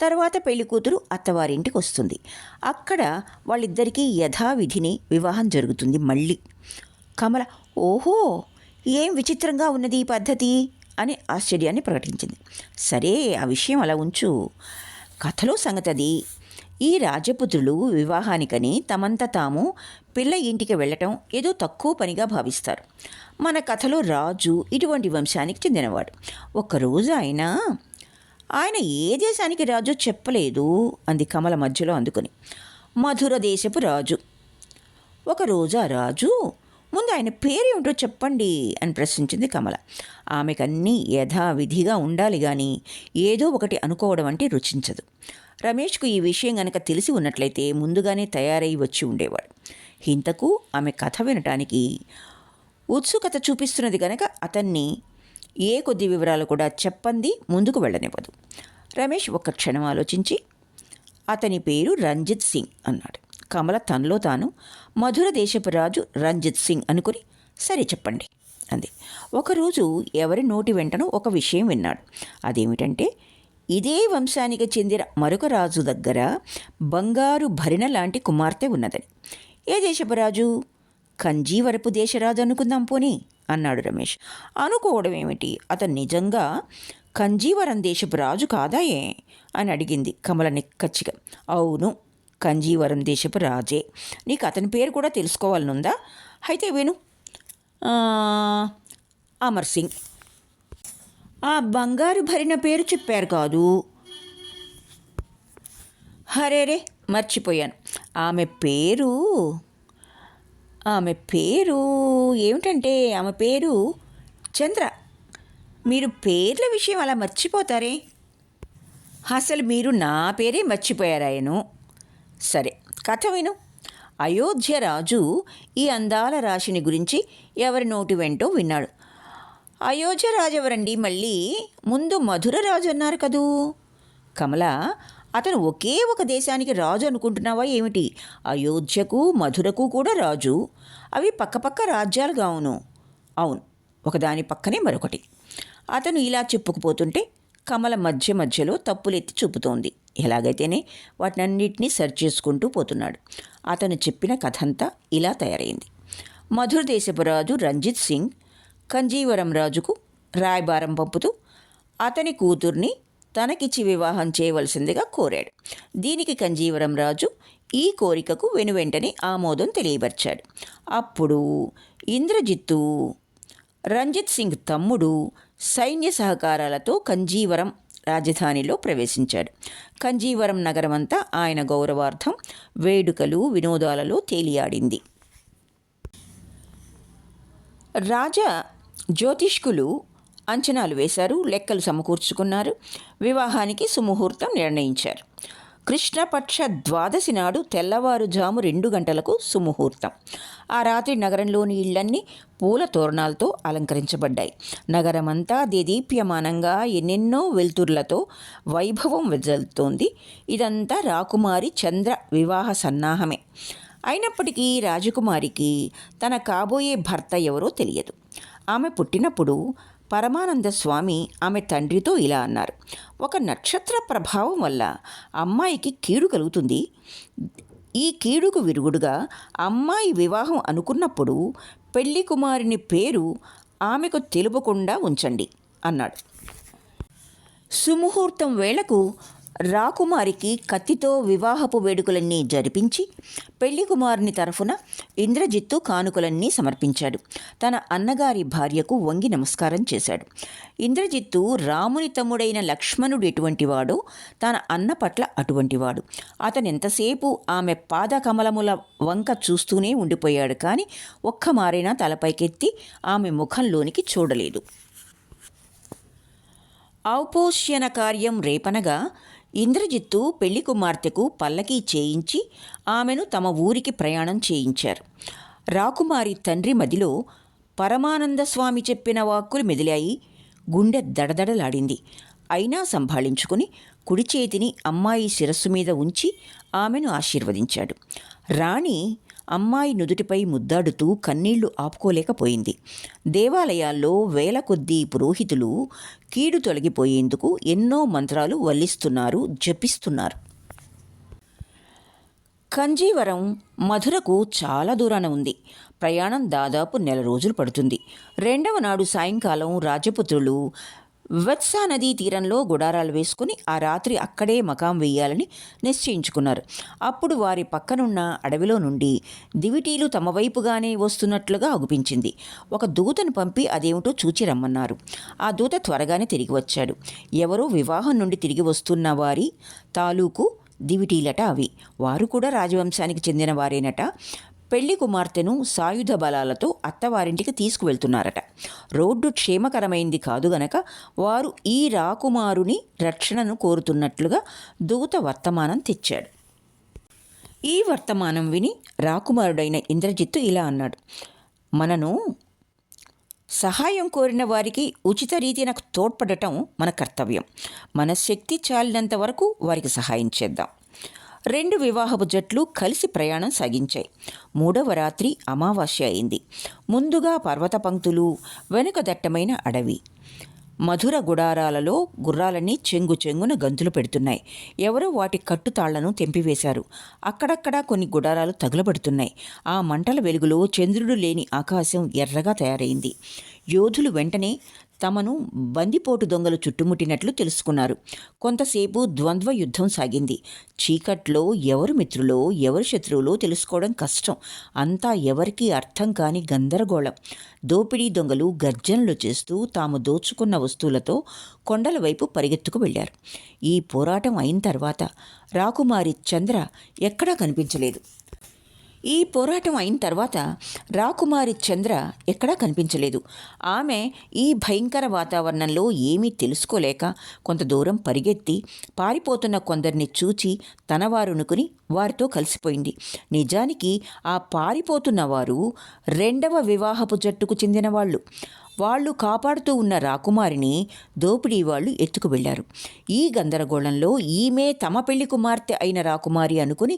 తర్వాత పెళ్లికూతురు అత్తవారింటికి వస్తుంది. అక్కడ వాళ్ళిద్దరికీ యథావిధిని వివాహం జరుగుతుంది. మళ్ళీ కమల, ఓహో, ఏం విచిత్రంగా ఉన్నది ఈ పద్ధతి అని ఆశ్చర్యాన్ని ప్రకటించింది. సరే, ఆ విషయం అలా ఉంచు. కథలో సంగతి అది. ఈ రాజపుత్రులు వివాహానికని తమంత తాము పిల్ల ఇంటికి వెళ్ళటం ఏదో తక్కువ పనిగా భావిస్తారు. మన కథలో రాజు ఇటువంటి వంశానికి చెందినవాడు. ఒక్కరోజు ఆయన ఏ దేశానికి రాజు చెప్పలేదు అంది కమల మధ్యలో అందుకుని. మధుర దేశపు రాజు. ఒకరోజు ఆ రాజు, ముందు ఆయన పేరేమిటో చెప్పండి అని ప్రశ్నించింది కమల. ఆమెకన్నీ యథావిధిగా ఉండాలి కానీ ఏదో ఒకటి అనుకోవడం అంటే రుచించదు. రమేష్కు ఈ విషయం గనక తెలిసి ఉన్నట్లయితే ముందుగానే తయారై వచ్చి ఉండేవాడు. ఇంతకు ఆమె కథ వినటానికి ఉత్సుకత చూపిస్తున్నది గనక అతన్ని ఏ కొద్ది వివరాలు కూడా చెప్పంది ముందుకు వెళ్ళనివ్వదు. రమేష్ ఒక్క క్షణం ఆలోచించి, అతని పేరు రంజిత్ సింగ్ అన్నాడు. కమల తనలో తాను మధుర దేశపు రాజు రంజిత్ సింగ్ అనుకుని, సరే చెప్పండి అంది. ఒకరోజు ఎవరి నోటి వెంటనో ఒక విషయం విన్నాడు. అదేమిటంటే, ఇదే వంశానికి చెందిన మరొక రాజు దగ్గర బంగారు భరిణ లాంటి కుమార్తె ఉన్నదని. ఏ దేశపు రాజు? కంజీవరపు దేశరాజు అనుకుందాం పోనీ అన్నాడు రమేష్. అనుకోవడం ఏమిటి, అతను నిజంగా కంజీవరం దేశపు రాజు కాదాయే అని అడిగింది కమల నిక్కచ్చిగా. అవును, కంజీవరం దేశపు రాజే. నీకు అతని పేరు కూడా తెలుసుకోవాలనుందా? అయితే విను. అమర్ సింగ్. ఆ బంగారు భరిన పేరు చెప్పారు కాదు. హరేరే, మర్చిపోయాను. ఆమె పేరు ఏమిటంటే, ఆమె పేరు చంద్ర. మీరు పేర్ల విషయం అలా మర్చిపోతారే? అసలు మీరు నా పేరే మర్చిపోయారాయను. సరే, కథ విను. అయోధ్య రాజు ఈ అందాల రాశిని గురించి ఎవరి నోటి వెంటో విన్నాడు. అయోధ్య రాజు ఎవరండి? మళ్ళీ ముందు మధుర రాజు అన్నారు కదూ. కమల, అతను ఒకే ఒక దేశానికి రాజు అనుకుంటున్నావా ఏమిటి? అయోధ్యకు మధురకు కూడా రాజు. అవి పక్కపక్క రాజ్యాలుగా. అవును, ఒకదాని పక్కనే మరొకటి. అతను ఇలా చెప్పుకుపోతుంటే కమల మధ్యలో తప్పులెత్తి చూపుతోంది. ఎలాగైతేనే వాటినన్నింటినీ సరి చేసుకుంటూ పోతున్నాడు. అతను చెప్పిన కథంతా ఇలా తయారైంది. మధుర దేశపు రాజు రంజిత్ సింగ్ కంజీవరం రాజుకు రాయబారం పంపుతూ అతని కూతుర్ని తనకిచ్చి వివాహం చేయవలసిందిగా కోరాడు. దీనికి కంజీవరం రాజు ఈ కోరికకు వెనువెంటనే ఆమోదం తెలియపరిచాడు. అప్పుడు ఇంద్రజిత్తు, రంజిత్ సింగ్ తమ్ముడు సైన్య సహకారాలతో కంజీవరం రాజధానిలో ప్రవేశించాడు. కంజీవరం నగరమంతా ఆయన గౌరవార్థం వేడుకలు వినోదాలలో తేలియాడింది. రాజా జ్యోతిష్కులు అంచనాలు వేశారు, లెక్కలు సమకూర్చుకున్నారు. వివాహానికి సుముహూర్తం నిర్ణయించారు. కృష్ణపక్ష ద్వాదశి నాడు తెల్లవారుజాము 2 గంటలకు సుముహూర్తం. ఆ రాత్రి నగరంలోని ఇళ్లన్నీ పూల తోరణాలతో అలంకరించబడ్డాయి. నగరమంతా దేదీప్యమానంగా ఎన్నెన్నో వెలుతుర్లతో వైభవం వెదజల్లుతోంది. ఇదంతా రాకుమారి చంద్ర వివాహ సన్నాహమే. అయినప్పటికీ రాజకుమారికి తన కాబోయే భర్త ఎవరో తెలియదు. ఆమె పుట్టినప్పుడు పరమానంద స్వామి ఆమె తండ్రితో ఇలా అన్నారు: ఒక నక్షత్ర ప్రభావం వల్ల అమ్మాయికి కీడు కలుగుతుంది. ఈ కీడుకు విరుగుడుగా అమ్మాయి వివాహం అనుకున్నప్పుడు పెళ్లి కుమారుని పేరు ఆమెకు తెలుపకుండా ఉంచండి అన్నాడు. సుముహూర్తం వేళకు రాకుమారికి కత్తితో వివాహపు వేడుకలన్నీ జరిపించి పెళ్లి కుమారుని తరఫున ఇంద్రజిత్తు కానుకలన్నీ సమర్పించాడు. తన అన్నగారి భార్యకు వంగి నమస్కారం చేశాడు. ఇంద్రజిత్తు రాముని తమ్ముడైన లక్ష్మణుడు ఎటువంటివాడో తన అన్న పట్ల అటువంటివాడు. అతనెంతసేపు ఆమె పాదకమలముల వంక చూస్తూనే ఉండిపోయాడు. కానీ ఒక్క మారైనా తలపైకెత్తి ఆమె ముఖంలోనికి చూడలేదు. ఔపోష్యన కార్యం రేపనగా ఇంద్రజిత్తు పెళ్లి కుమార్తెకు పల్లకీ చేయించి ఆమెను తమ ఊరికి ప్రయాణం చేయించారు. రాకుమారి తండ్రి మదిలో పరమానంద స్వామి చెప్పిన వాక్కులు మెదిలాయి. గుండె దడదడలాడింది. అయినా సంభాళించుకుని కుడి చేతిని అమ్మాయి శిరస్సు మీద ఉంచి ఆమెను ఆశీర్వదించాడు. రాణి అమ్మాయి నుదుటిపై ముద్దాడుతూ కన్నీళ్లు ఆపుకోలేకపోయింది. దేవాలయాల్లో వేల కొద్దీ పురోహితులు కీడు తొలగిపోయేందుకు ఎన్నో మంత్రాలు వల్లిస్తున్నారు, జపిస్తున్నారు. కంజీవరం మధురకు చాలా దూరాన ఉంది. ప్రయాణం దాదాపు 1 నెల రోజులు పడుతుంది. 2వ నాడు సాయంకాలం రాజపుత్రులు వత్సా నదీ తీరంలో గుడారాలు వేసుకుని ఆ రాత్రి అక్కడే మకాం వేయాలని నిశ్చయించుకున్నారు. అప్పుడు వారి పక్కనున్న అడవిలో నుండి దివిటీలు తమ వైపుగానే వస్తున్నట్లుగా అగుపించింది. ఒక దూతను పంపి అదేమిటో చూచి రమ్మన్నారు. ఆ దూత త్వరగానే తిరిగి వచ్చాడు. ఎవరో వివాహం నుండి తిరిగి వస్తున్న వారి తాలూకు దివిటీలట అవి. వారు కూడా రాజవంశానికి చెందిన వారేనట. పెళ్లి కుమార్తెను సాయుధ బలాలతో అత్తవారింటికి తీసుకువెళ్తున్నారట. రోడ్డు క్షేమకరమైంది కాదు గనక వారు ఈ రాకుమారుని రక్షణను కోరుతున్నట్లుగా దూత వర్తమానం తెచ్చాడు. ఈ వర్తమానం విని రాకుమారుడైన ఇంద్రజిత్తు ఇలా అన్నాడు: మనను సహాయం కోరిన వారికి ఉచిత రీతిన తోడ్పడటం మన కర్తవ్యం. మన శక్తి చాలినంత వరకు వారికి సహాయం చేద్దాం. 2 వివాహపు జట్లు కలిసి ప్రయాణం సాగించాయి. 3వ రాత్రి అమావాస్య అయింది. ముందుగా పర్వత పంక్తులు, వెనుక దట్టమైన అడవి. మధుర గుడారాలలో గుర్రాలన్నీ చెంగు చెంగున గంతులు పెడుతున్నాయి. ఎవరో వాటి కట్టుతాళ్లను తెంపివేశారు. అక్కడక్కడా కొన్ని గుడారాలు తగులబడుతున్నాయి. ఆ మంటల వెలుగులో చంద్రుడు లేని ఆకాశం ఎర్రగా తయారైంది. యోధులు వెంటనే తమను బందిపోటు దొంగలు చుట్టుముట్టినట్లు తెలుసుకున్నారు. కొంతసేపు ద్వంద్వ యుద్ధం సాగింది. చీకట్లో ఎవరు మిత్రులో ఎవరు శత్రువులో తెలుసుకోవడం కష్టం. అంతా ఎవరికీ అర్థం కాని గందరగోళం. దోపిడీ దొంగలు గర్జనలు చేస్తూ తాము దోచుకున్న వస్తువులతో కొండల వైపు పరిగెత్తుకు వెళ్లారు. ఈ పోరాటం అయిన తర్వాత రాకుమారి చంద్ర ఎక్కడా కనిపించలేదు. ఆమె ఈ భయంకర వాతావరణంలో ఏమీ తెలుసుకోలేక కొంత దూరం పరిగెత్తి పారిపోతున్న కొందరిని చూచి తనవారునుకుని వారితో కలిసిపోయింది. నిజానికి ఆ పారిపోతున్న వారు 2వ వివాహపు జట్టుకు చెందినవాళ్ళు. వాళ్ళు కాపాడుతూ ఉన్న రాకుమారిని దోపిడీ వాళ్ళు ఎత్తుకు వెళ్లారు. ఈ గందరగోళంలో ఈమె తమ పెళ్లి కుమార్తె అయిన రాకుమారి అనుకుని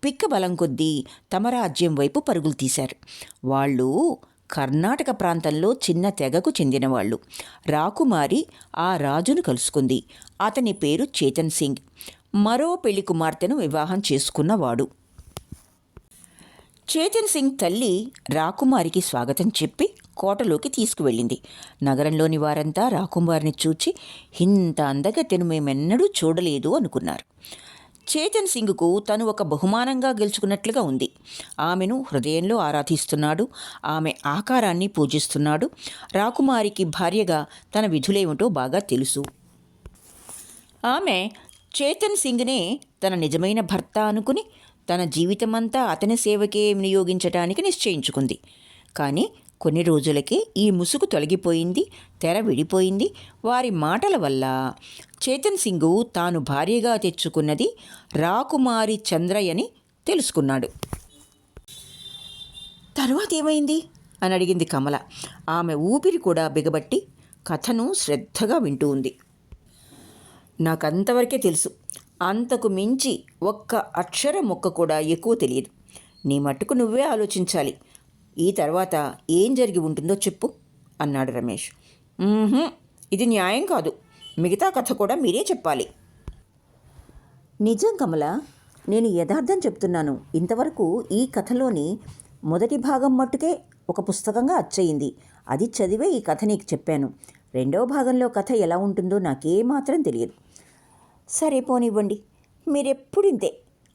పిక్కబలం కొద్దీ తమ రాజ్యం వైపు పరుగులు తీశారు. వాళ్ళు కర్ణాటక ప్రాంతంలో చిన్న తెగకు చెందినవాళ్ళు. రాకుమారి ఆ రాజును కలుసుకుంది. అతని పేరు చేతన్ సింగ్. మరో పెళ్లి కుమార్తెను వివాహం చేసుకున్నవాడు. చేతన్ సింగ్ తల్లి రాకుమారికి స్వాగతం చెప్పి కోటలోకి తీసుకువెళ్ళింది. నగరంలోని వారంతా రాకుమారిని చూచి ఇంత అందగత్తెను మేమెన్నడూ చూడలేదు అనుకున్నారు. చేతన్ సింగ్కు తను ఒక బహుమానంగా గెలుచుకున్నట్లుగా ఉంది. ఆమెను హృదయంలో ఆరాధిస్తున్నాడు. ఆమె ఆకారాన్ని పూజిస్తున్నాడు. రాకుమారికి భార్యగా తన విధులేమిటో బాగా తెలుసు. ఆమె చేతన్ సింగ్నే తన నిజమైన భర్త అనుకుని తన జీవితమంతా అతని సేవకే వినియోగించటానికి నిశ్చయించుకుంది. కానీ కొన్ని రోజులకే ఈ ముసుగు తొలగిపోయింది, తెర విడిపోయింది. వారి మాటల వల్ల చేతన్ సింగ్ తాను భార్యగా తెచ్చుకున్నది రాకుమారి చంద్రయ్యని తెలుసుకున్నాడు. తర్వాత ఏమైంది అని అడిగింది కమల. ఆమె ఊపిరి కూడా బిగబట్టి కథను శ్రద్ధగా వింటూ ఉంది. నాకంతవరకే తెలుసు, అంతకు మించి ఒక్క అక్షరం మొక్క కూడా ఎక్కువ తెలియదు. నీ మట్టుకు నువ్వే ఆలోచించాలి. ఈ తర్వాత ఏం జరిగి ఉంటుందో చెప్పు అన్నాడు రమేష్. ఇది న్యాయం కాదు, మిగతా కథ కూడా మీరే చెప్పాలి. నిజం కమల, నేను యథార్థం చెప్తున్నాను. ఇంతవరకు ఈ కథలోని మొదటి భాగం మట్టుకే ఒక పుస్తకంగా అచ్చయింది. అది చదివే ఈ కథ నీకు చెప్పాను. రెండవ భాగంలో కథ ఎలా ఉంటుందో నాకేమాత్రం తెలియదు. సరే పోనివ్వండి, మీరెప్పుడింతే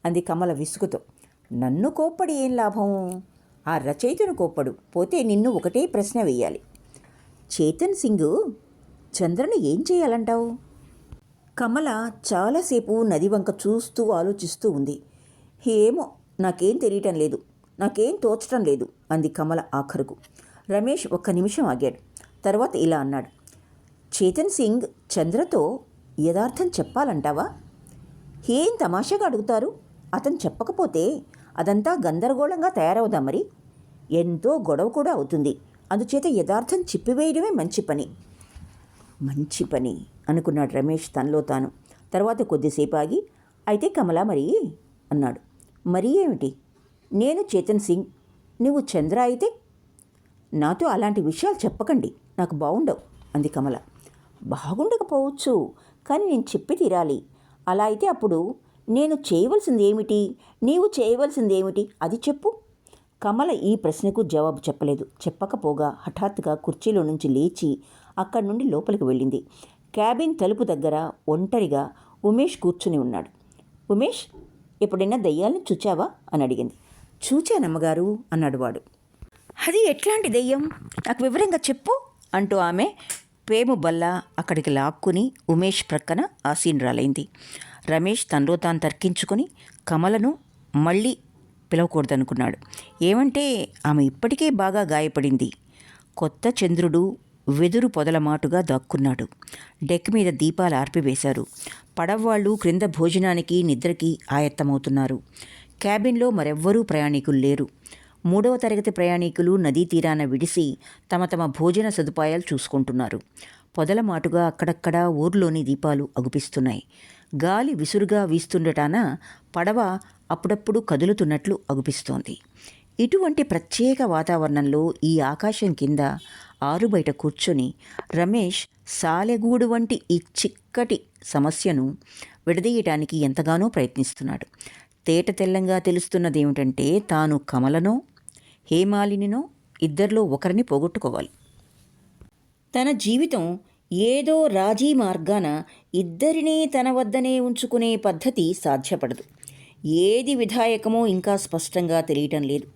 అంది కమల విసుగుతో. నన్ను కోప్పడి ఏం లాభం? ఆ రచయితను కోప్పడు, పోతే నిన్ను ఒకటే ప్రశ్న వేయాలి. చేతన్ సింగ్ చంద్రను ఏం చేయాలంటావు? కమల చాలాసేపు నది వంక చూస్తూ ఆలోచిస్తూ ఉంది. ఏమో, నాకేం తెలియటం లేదు, నాకేం తోచటం లేదు అంది కమల ఆఖరుకు. రమేష్ ఒక్క నిమిషం ఆగాడు. తర్వాత ఇలా అన్నాడు. చేతన్ సింగ్ చంద్రతో యథార్థం చెప్పాలంటావా? ఏం తమాషాగా అడుగుతారు? అతను చెప్పకపోతే అదంతా గందరగోళంగా తయారవుదా? మరి ఎంతో గొడవ కూడా అవుతుంది. అందుచేత యథార్థం చెప్పివేయడమే మంచి పని అనుకున్నాడు రమేష్ తనలో తాను. తర్వాత కొద్దిసేపు ఆగి, అయితే కమల మరి అన్నాడు. మరి ఏమిటి? నేను చేతన్ సింగ్, నువ్వు చంద్ర అయితే? నాతో అలాంటి విషయాలు చెప్పకండి, నాకు బాగుండవు అంది కమల. బాగుండకపోవచ్చు, కానీ నేను చెప్పి తీరాలి. అలా అయితే అప్పుడు నేను చేయవలసింది ఏమిటి, నీవు చేయవలసింది ఏమిటి, అది చెప్పు. కమల ఈ ప్రశ్నకు జవాబు చెప్పలేదు. చెప్పకపోగా హఠాత్తుగా కుర్చీలో నుంచి లేచి అక్కడి నుండి లోపలికి వెళ్ళింది. క్యాబిన్ తలుపు దగ్గర ఒంటరిగా ఉమేష్ కూర్చుని ఉన్నాడు. ఉమేష్, ఎప్పుడైనా దయ్యాలను చూచావా అని అడిగింది. చూచానమ్మగారు అన్నాడు వాడు. అది ఎట్లాంటి దెయ్యం, నాకు వివరంగా చెప్పు అంటూ ఆమె పేము బల్ల అక్కడికి లాక్కుని ఉమేష్ ప్రక్కన ఆసీనురాలైంది. రమేష్ తనలో తాను తర్కించుకొని కమలను మళ్ళీ పిలవకూడదనుకున్నాడు. ఏమంటే ఆమె ఇప్పటికే బాగా గాయపడింది. కొత్త చంద్రుడు వెదురు పొదల మాటుగా దాక్కున్నాడు. డెక్ మీద దీపాలు ఆర్పివేశారు. పడవ్వాళ్ళు క్రింద భోజనానికి నిద్రకి ఆయత్తమవుతున్నారు. క్యాబిన్లో మరెవ్వరూ ప్రయాణికులు లేరు. 3వ తరగతి ప్రయాణికులు నదీ తీరాన విడిసి తమ తమ భోజన సదుపాయాలు చూసుకుంటున్నారు. పొదల మాటుగా అక్కడక్కడా ఊర్లోని దీపాలు అగుపిస్తున్నాయి. గాలి విసురుగా వీస్తుండటాన పడవ అప్పుడప్పుడు కదులుతున్నట్లు అగుపిస్తోంది. ఇటువంటి ప్రత్యేక వాతావరణంలో ఈ ఆకాశం కింద ఆరుబయట కూర్చొని రమేష్ సాలెగూడు వంటి ఈ చిక్కటి సమస్యను విడదీయటానికి ఎంతగానో ప్రయత్నిస్తున్నాడు. తేట తెల్లంగా తెలుస్తున్నదేమిటంటే తాను కమలనో హేమాలినినో ఇద్దరిలో ఒకరిని పోగొట్టుకోవాలి. తన జీవితం ఏదో రాజీ మార్గాన ఇద్దరినీ తన వద్దనే ఉంచుకునే పద్ధతి సాధ్యపడదు. ఏది విధాయకమో ఇంకా స్పష్టంగా తెలియటం లేదు.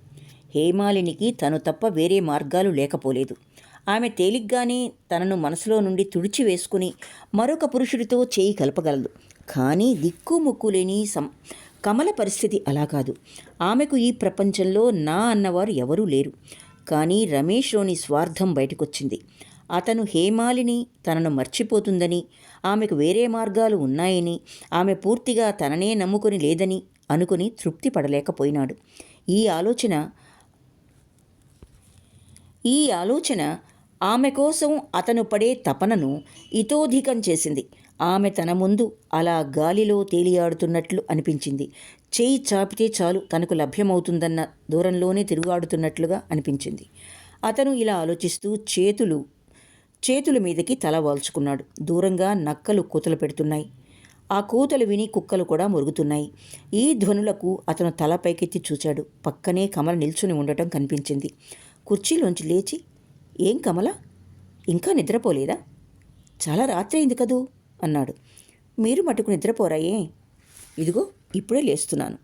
హేమాలినికి తను తప్ప వేరే మార్గాలు లేకపోలేదు. ఆమె తేలిగ్గానే తనను మనసులో నుండి తుడిచివేసుకుని మరొక పురుషుడితో చేయి కలపగలదు. కానీ దిక్కుముక్కు లేని కమల పరిస్థితి అలా కాదు. ఆమెకు ఈ ప్రపంచంలో నా అన్నవారు ఎవరూ లేరు. కానీ రమేష్లోని స్వార్థం బయటకొచ్చింది. అతను హేమాలిని తనను మర్చిపోతుందని, ఆమెకు వేరే మార్గాలు ఉన్నాయని, ఆమె పూర్తిగా తననే నమ్ముకొని లేదని అనుకుని తృప్తి పడలేకపోయినాడు. ఈ ఆలోచన ఆమె కోసం అతను పడే తపనను ఇతోధికం చేసింది. ఆమె తన ముందు అలా గాలిలో తేలియాడుతున్నట్లు అనిపించింది. చేయి చాపితే చాలు తనకు లభ్యమవుతుందన్న దూరంలోనే తిరుగాడుతున్నట్లుగా అనిపించింది. అతను ఇలా ఆలోచిస్తూ చేతుల మీదకి తల వాల్చుకున్నాడు. దూరంగా నక్కలు కూతలు పెడుతున్నాయి. ఆ కూతలు విని కుక్కలు కూడా మురుగుతున్నాయి. ఈ ధ్వనులకు అతను తల పైకెత్తి చూచాడు. పక్కనే కమల నిల్చుని ఉండటం కనిపించింది. కుర్చీలోంచి లేచి, ఏం కమల, ఇంకా నిద్రపోలేదా? చాలా రాత్రి అయింది కదూ అన్నాడు. మీరు మటుకు నిద్రపోరాయే? ఇదిగో ఇప్పుడే లేస్తున్నాను.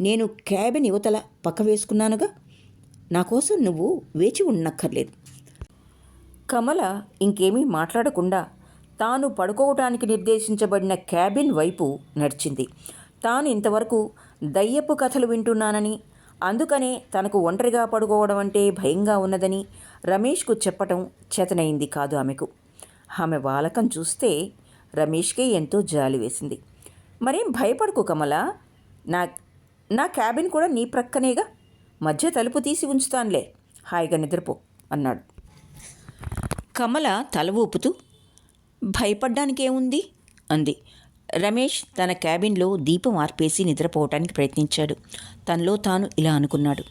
నేను క్యాబిన్ యువతల పక్క వేసుకున్నానుగా, నా కోసం నువ్వు వేచి ఉండనక్కర్లేదు. కమల ఇంకేమీ మాట్లాడకుండా తాను పడుకోవటానికి నిర్దేశించబడిన క్యాబిన్ వైపు నడిచింది. తాను ఇంతవరకు దయ్యపు కథలు వింటున్నానని, అందుకనే తనకు ఒంటరిగా పడుకోవడం అంటే భయంగా ఉన్నదని రమేష్కు చెప్పటం చేతనైంది కాదు ఆమెకు. ఆమె వాలకం చూస్తే రమేష్కే ఎంతో జాలి వేసింది. మరేం భయపడకు కమల, నా నా క్యాబిన్ కూడా నీ ప్రక్కనేగా, మధ్య తలుపు తీసి ఉంచుతానులే, హాయిగా నిద్రపో అన్నాడు. కమల తల ఊపుతూ భయపడ్డానికేముంది అంది. రమేష్ తన క్యాబిన్లో దీపం ఆర్పేసి నిద్రపోవటానికి ప్రయత్నించాడు. తనలో తాను ఇలా అనుకున్నాడు,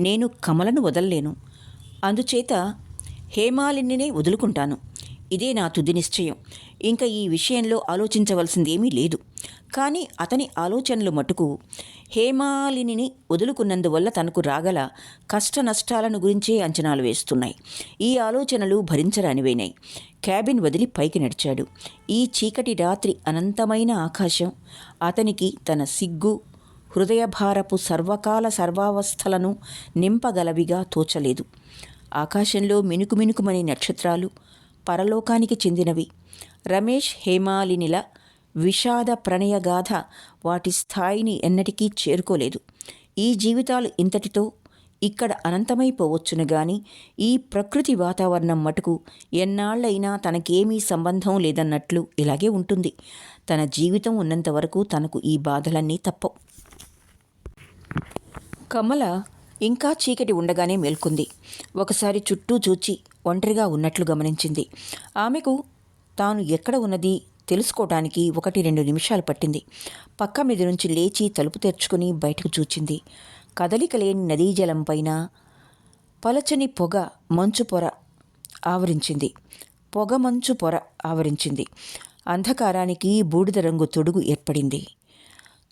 నేను కమలను వదల్లేను, అందుచేత హేమాలినినే వదులుకుంటాను. ఇదే నా తుది నిశ్చయం. ఇంకా ఈ విషయంలో ఆలోచించవలసిందేమీ లేదు. కానీ అతని ఆలోచనలు మటుకు హేమాలినిని వదులుకున్నందువల్ల తనకు రాగల కష్ట నష్టాలను గురించే అంచనాలు వేస్తున్నాయి. ఈ ఆలోచనలు భరించరానివైనాయి. క్యాబిన్ వదిలి పైకి నడిచాడు. ఈ చీకటి రాత్రి అనంతమైన ఆకాశం అతనికి తన సిగ్గు, హృదయభారపు సర్వకాల సర్వావస్థలను నింపగలవిగా తోచలేదు. ఆకాశంలో మినుకుమినుకుమనే నక్షత్రాలు పరలోకానికి చెందినవి. రమేష్ హేమాలినిల విషాద ప్రణయగాథ వాటి స్థాయిని ఎన్నటికీ చేరుకోలేదు. ఈ జీవితాలు ఇంతటితో ఇక్కడ అనంతమైపోవచ్చును గాని ఈ ప్రకృతి వాతావరణం మటుకు ఎన్నాళ్ళైనా తనకేమీ సంబంధం లేదన్నట్లు ఇలాగే ఉంటుంది. తన జీవితం ఉన్నంతవరకు తనకు ఈ బాధలన్నీ తప్పవు. కమల ఇంకా చీకటి ఉండగానే మేల్కొంది. ఒకసారి చుట్టూ చూచి ఒంటరిగా ఉన్నట్లు గమనించింది. ఆమెకు తాను ఎక్కడ ఉన్నది తెలుసుకోవటానికి 1-2 నిమిషాలు పట్టింది. పక్క మీద నుంచి లేచి తలుపు తెరుచుకుని బయటకు చూచింది. కదలిక లేని నదీ జలం పైన పలచని మంచు పొర ఆవరించింది. అంధకారానికి బూడిద రంగు తొడుగు ఏర్పడింది.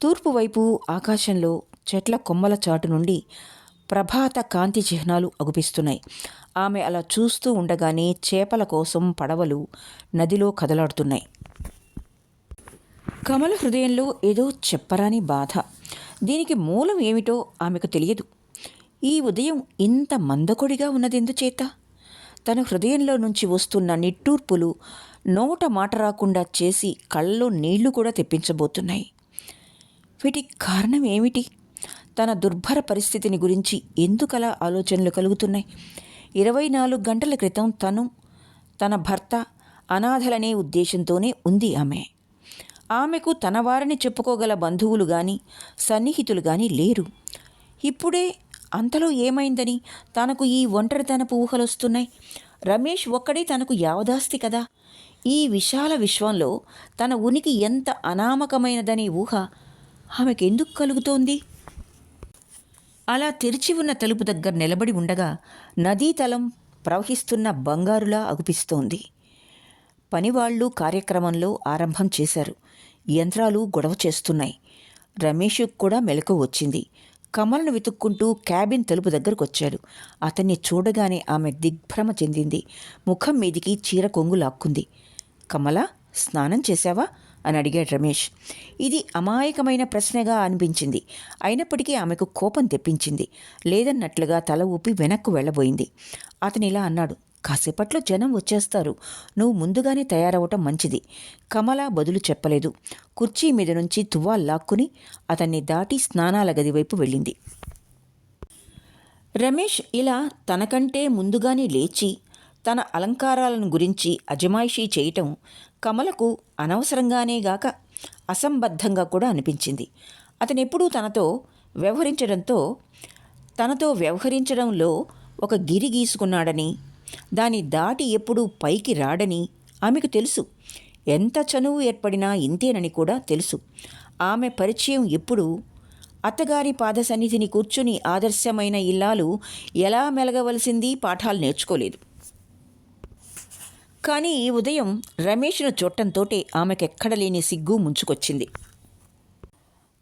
తూర్పు వైపు ఆకాశంలో చెట్ల కొమ్మల చాటు నుండి ప్రభాత కాంతి చిహ్నాలు అగుపిస్తున్నాయి. ఆమె అలా చూస్తూ ఉండగానే చేపల కోసం పడవలు నదిలో కదలాడుతున్నాయి. కమల హృదయంలో ఏదో చెప్పరాని బాధ. దీనికి మూలం ఏమిటో ఆమెకు తెలియదు. ఈ ఉదయం ఇంత మందకొడిగా ఉన్నదెందుచేత? తన హృదయంలో నుంచి వస్తున్న నిట్టూర్పులు నోట మాట రాకుండా చేసి కళ్ళలో నీళ్లు కూడా తెప్పించబోతున్నాయి. వీటికి కారణం ఏమిటి? తన దుర్భర పరిస్థితిని గురించి ఎందుకలా ఆలోచనలు కలుగుతున్నాయి? 24 గంటల క్రితం తన భర్త అనాథలనే ఉద్దేశంతోనే ఉంది ఆమె. ఆమెకు తన వారిని చెప్పుకోగల బంధువులు కానీ సన్నిహితులు కానీ లేరు. ఇప్పుడే అంతలో ఏమైందని తనకు ఈ ఒంటరితనపు ఊహలొస్తున్నాయి. రమేష్ ఒక్కడే తనకు యావదాస్తి కదా. ఈ విశాల విశ్వంలో తన ఉనికి ఎంత అనామకమైనదనే ఊహ ఆమెకెందుకు కలుగుతోంది? అలా తెరిచి ఉన్న తలుపు దగ్గర నిలబడి ఉండగా నదీతలం ప్రవహిస్తున్న బంగారులా అగుపిస్తోంది. పనివాళ్లు కార్యక్రమంలో ఆరంభం చేశారు. యంత్రాలు గొడవ చేస్తున్నాయి. రమేష్కు కూడా మెలకువ వచ్చింది. కమలను వెతుక్కుంటూ క్యాబిన్ తలుపు దగ్గరకొచ్చాడు. అతన్ని చూడగానే ఆమె దిగ్భ్రమ చెందింది. ముఖం మీదికి చీర కొంగు లాక్కుంది. కమల, స్నానం చేశావా అని అడిగాడు రమేష్. ఇది అమాయకమైన ప్రశ్నగా అనిపించింది. అయినప్పటికీ ఆమెకు కోపం తెప్పించింది. లేదన్నట్లుగా తల ఊపి వెనక్కు వెళ్ళబోయింది. అతను ఇలా అన్నాడు, కాసేపట్లో జనం వచ్చేస్తారు, నువ్వు ముందుగానే తయారవటం మంచిది. కమల బదులు చెప్పలేదు. కుర్చీ మీద నుంచి తువ్వాలు లాక్కుని అతన్ని దాటి స్నానాల గది వైపు వెళ్ళింది. రమేష్ ఇలా తనకంటే ముందుగానే లేచి తన అలంకారాలను గురించి అజమాయిషీ చేయటం కమలకు అనవసరంగానేగాక అసంబద్ధంగా కూడా అనిపించింది. అతనెప్పుడూ తనతో వ్యవహరించడంలో ఒక గిరి గీసుకున్నాడని, దాన్ని దాటి ఎప్పుడూ పైకి రాడని ఆమెకు తెలుసు. ఎంత చనువు ఏర్పడినా ఇంతేనని కూడా తెలుసు. ఆమె పరిచయం ఎప్పుడూ అత్తగారి పాద సన్నిధిని కూర్చుని ఆదర్శమైన ఇల్లాలు ఎలా మెలగవలసింది పాఠాలు నేర్చుకోలేదు. కానీ ఈ ఉదయం రమేష్ను చూడటంతోటే ఆమెకెక్కడలేని సిగ్గు ముంచుకొచ్చింది.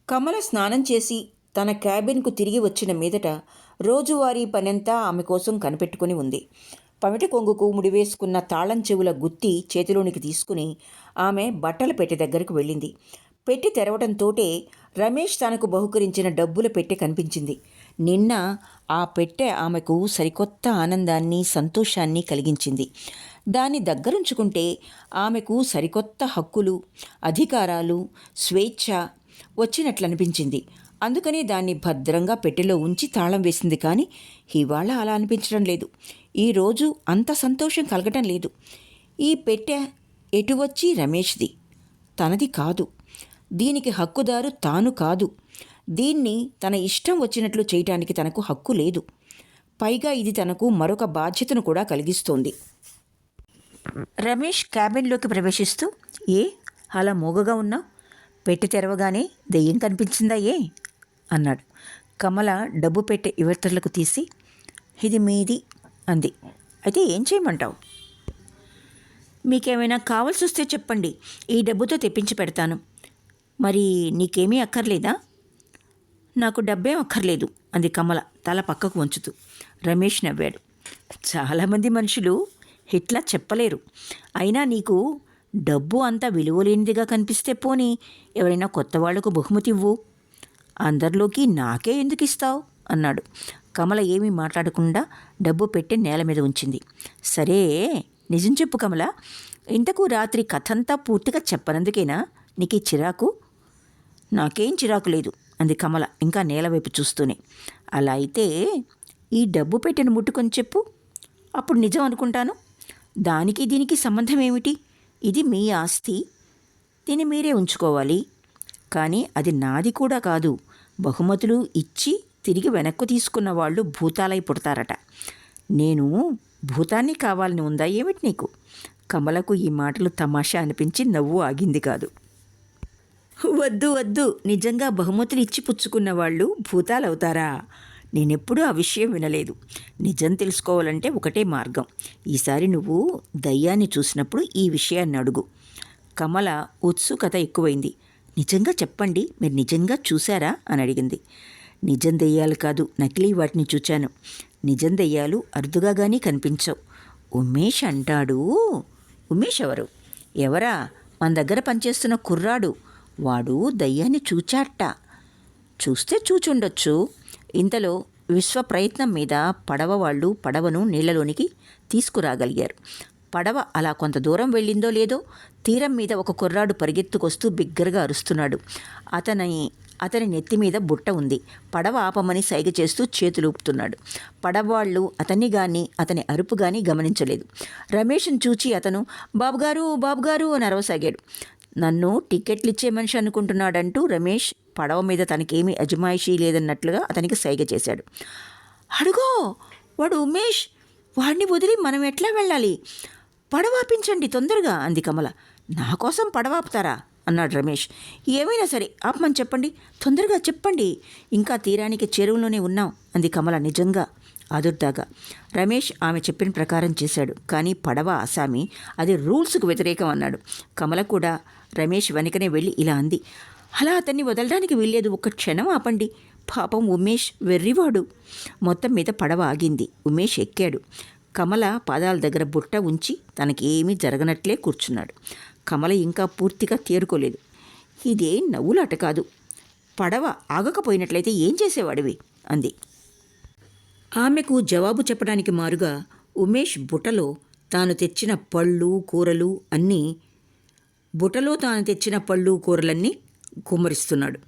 కమల స్నానం చేసి తన క్యాబిన్కు తిరిగి వచ్చిన మీదట రోజువారీ పనంతా ఆమె కోసం కనిపెట్టుకుని ఉంది. పమిట కొంగుకు ముడివేసుకున్న తాళం చెవుల గుత్తి చేతిలోనికి తీసుకుని ఆమె బట్టల పెట్టె దగ్గరకు వెళ్ళింది. పెట్టి తెరవడంతోటే రమేష్ తనకు బహుకరించిన డబ్బుల పెట్టె కనిపించింది. నిన్న ఆ పెట్టె ఆమెకు సరికొత్త ఆనందాన్ని, సంతోషాన్ని కలిగించింది. దాన్ని దగ్గరుంచుకుంటే ఆమెకు సరికొత్త హక్కులు, అధికారాలు, స్వేచ్ఛ వచ్చినట్లనిపించింది. అందుకని దాన్ని భద్రంగా పెట్టెలో ఉంచి తాళం వేసింది. కానీ ఇవాళ అలా అనిపించడం లేదు. ఈరోజు అంత సంతోషం కలగటం లేదు. ఈ పెట్టె ఎటు వచ్చి రమేష్ది, తనది కాదు. దీనికి హక్కుదారు తాను కాదు. దీన్ని తన ఇష్టం వచ్చినట్లు చేయటానికి తనకు హక్కు లేదు. పైగా ఇది తనకు మరొక బాధ్యతను కూడా కలిగిస్తోంది. రమేష్ క్యాబిన్లోకి ప్రవేశిస్తూ, ఏ అలా మూగగా ఉన్నావు? పెట్టె తెరవగానే దెయ్యం కనిపించిందా ఏ అన్నాడు. కమల డబ్బు పెట్టె ఇవతలకు తీసి, ఇది మీది అంది. అయితే ఏం చేయమంటావు? మీకేమైనా కావాల్సి వస్తే చెప్పండి, ఈ డబ్బుతో తెప్పించి పెడతాను. మరి నీకేమీ అక్కర్లేదా? నాకు డబ్బేం అక్కర్లేదు అంది కమల తల పక్కకు వంచుతూ. రమేష్ నవ్వాడు. చాలామంది మనుషులు ఇట్లా చెప్పలేరు. అయినా నీకు డబ్బు అంత విలువలేనిదిగా కనిపిస్తే పోనీ ఎవరైనా కొత్త వాళ్లకు బహుమతి ఇవ్వు. అందరిలోకి నాకే ఎందుకు ఇస్తావు అన్నాడు. కమల ఏమీ మాట్లాడకుండా డబ్బు పెట్టి నేల మీద ఉంచింది. సరే నిజం చెప్పు కమల, ఇంతకు రాత్రి కథంతా పూర్తిగా చెప్పనందుకేనా నీకు ఈ చిరాకు? నాకేం చిరాకు లేదు అంది కమల ఇంకా నేల వైపు చూస్తూనే. అలా అయితే ఈ డబ్బు పెట్టెను ముట్టుకొని చెప్పు, అప్పుడు నిజం అనుకుంటాను. దానికి దీనికి సంబంధం ఏమిటి? ఇది మీ ఆస్తి, దీన్ని మీరే ఉంచుకోవాలి. కానీ అది నాది కూడా కాదు. బహుమతులు ఇచ్చి తిరిగి వెనక్కు తీసుకున్న వాళ్ళు భూతాలై పుడతారట. నేను భూతాన్ని కావాలని ఉందా ఏమిటి నీకు? కమలకు ఈ మాటలు తమాషా అనిపించి నవ్వు ఆగింది కాదు. వద్దు వద్దు, నిజంగా బహుమతులు ఇచ్చి పుచ్చుకున్న వాళ్ళు భూతాలవుతారా? నేనెప్పుడూ ఆ విషయం వినలేదు. నిజం తెలుసుకోవాలంటే ఒకటే మార్గం. ఈసారి నువ్వు దయ్యాన్ని చూసినప్పుడు ఈ విషయాన్ని అడుగు. కమల ఉత్సుకత ఎక్కువైంది. నిజంగా చెప్పండి, మీరు నిజంగా చూశారా అని అడిగింది. నిజం దెయ్యాలు కాదు, నకిలీ వాటిని చూచాను. నిజం దెయ్యాలు అరుదుగా కానీ కనిపించవు. ఉమేష్ అంటాడు. ఉమేష్ ఎవరు? ఎవరా? మన దగ్గర పనిచేస్తున్న కుర్రాడు. వాడు దయ్యాన్ని చూచాట. చూస్తే చూచుండొచ్చు. ఇంతలో విశ్వ ప్రయత్నం మీద పడవ వాళ్ళు పడవను నీళ్లలోనికి తీసుకురాగలిగారు. పడవ అలా కొంత దూరం వెళ్ళిందో లేదో తీరం మీద ఒక కుర్రాడు పరిగెత్తుకొస్తూ బిగ్గరగా అరుస్తున్నాడు. అతని నెత్తి మీద బుట్ట ఉంది. పడవ ఆపమని సైగ చేస్తూ చేతులు ఊపుతున్నాడు. పడవవాళ్ళు అతన్ని కానీ అతని అరుపు కానీ గమనించలేదు. రమేష్ను చూచి అతను బాబుగారు బాబుగారు అని అరవసాగాడు. నన్ను టికెట్లు ఇచ్చే మనిషి అనుకుంటున్నాడంటూ రమేష్ పడవ మీద తనకేమీ అజమాయిషీ లేదన్నట్లుగా అతనికి సైగ చేశాడు. అడుగో వాడు ఉమేష్, వాడిని వదిలి మనం ఎట్లా వెళ్ళాలి? పడవాపించండి తొందరగా అంది కమల. నా కోసం పడవాపుతారా అన్నాడు రమేష్. ఏమైనా సరే ఆపమని చెప్పండి, తొందరగా చెప్పండి, ఇంకా తీరానికి చెరువులోనే ఉన్నాం అంది కమల నిజంగా ఆదుర్దాగా. రమేష్ ఆమె చెప్పిన ప్రకారం చేశాడు. కానీ పడవ ఆసామి అది రూల్స్కు వ్యతిరేకం అన్నాడు. కమల కూడా రమేష్ వెనకనే వెళ్ళి ఇలా అంది. అలా అతన్ని వదలడానికి వీల్లేదు, ఒక్క క్షణం ఆపండి. పాపం ఉమేష్ వెర్రివాడు. మొత్తం మీద పడవ ఆగింది. ఉమేష్ ఎక్కాడు. కమల పాదాల దగ్గర బుట్ట ఉంచి తనకి ఏమీ జరగనట్లే కూర్చున్నాడు. కమల ఇంకా పూర్తిగా తేరుకోలేదు. ఇదేం నవ్వులాట కాదు. పడవ ఆగకపోయినట్లయితే ఏం చేసేవాడివి అంది. ఆమెకు జవాబు చెప్పడానికి మారుగా ఉమేష్ బుట్టలో తాను తెచ్చిన పళ్ళు కూరలన్నీ కుమ్మరిస్తున్నాడు.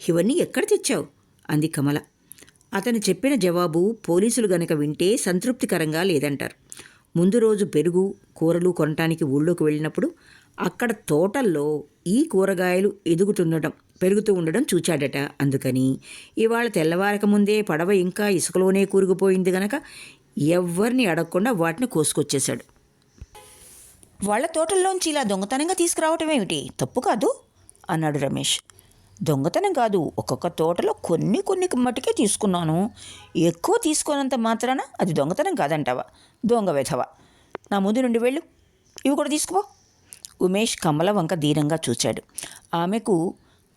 ఇవన్నీ ఎక్కడ తెచ్చావు అంది కమల. అతను చెప్పిన జవాబు పోలీసులు గనక వింటే సంతృప్తికరంగా లేదంటారు. ముందు రోజు పెరుగు కూరలు కొనటానికి ఊళ్ళోకి వెళ్ళినప్పుడు అక్కడ తోటల్లో ఈ కూరగాయలు పెరుగుతూ ఉండడం చూచాడట. అందుకని ఇవాళ తెల్లవారక ముందే పడవ ఇంకా ఇసుకలోనే కూరుకుపోయింది గనక ఎవ్వరిని అడగకుండా వాటిని కోసుకొచ్చేశాడు. వాళ్ళ తోటల్లోంచి ఇలా దొంగతనంగా తీసుకురావటం ఏమిటి? తప్పు కాదు అన్నాడు రమేష్. దొంగతనం కాదు, ఒక్కొక్క తోటలో కొన్ని మట్టుకే తీసుకున్నాను. ఎక్కువ తీసుకున్నంత మాత్రాన అది దొంగతనం కాదంటావా? దొంగ వెధవా, నా ముందు నుండి వెళ్ళు, ఇవి కూడా తీసుకుపో. ఉమేష్ కమల వంక దీనంగా చూచాడు. ఆమెకు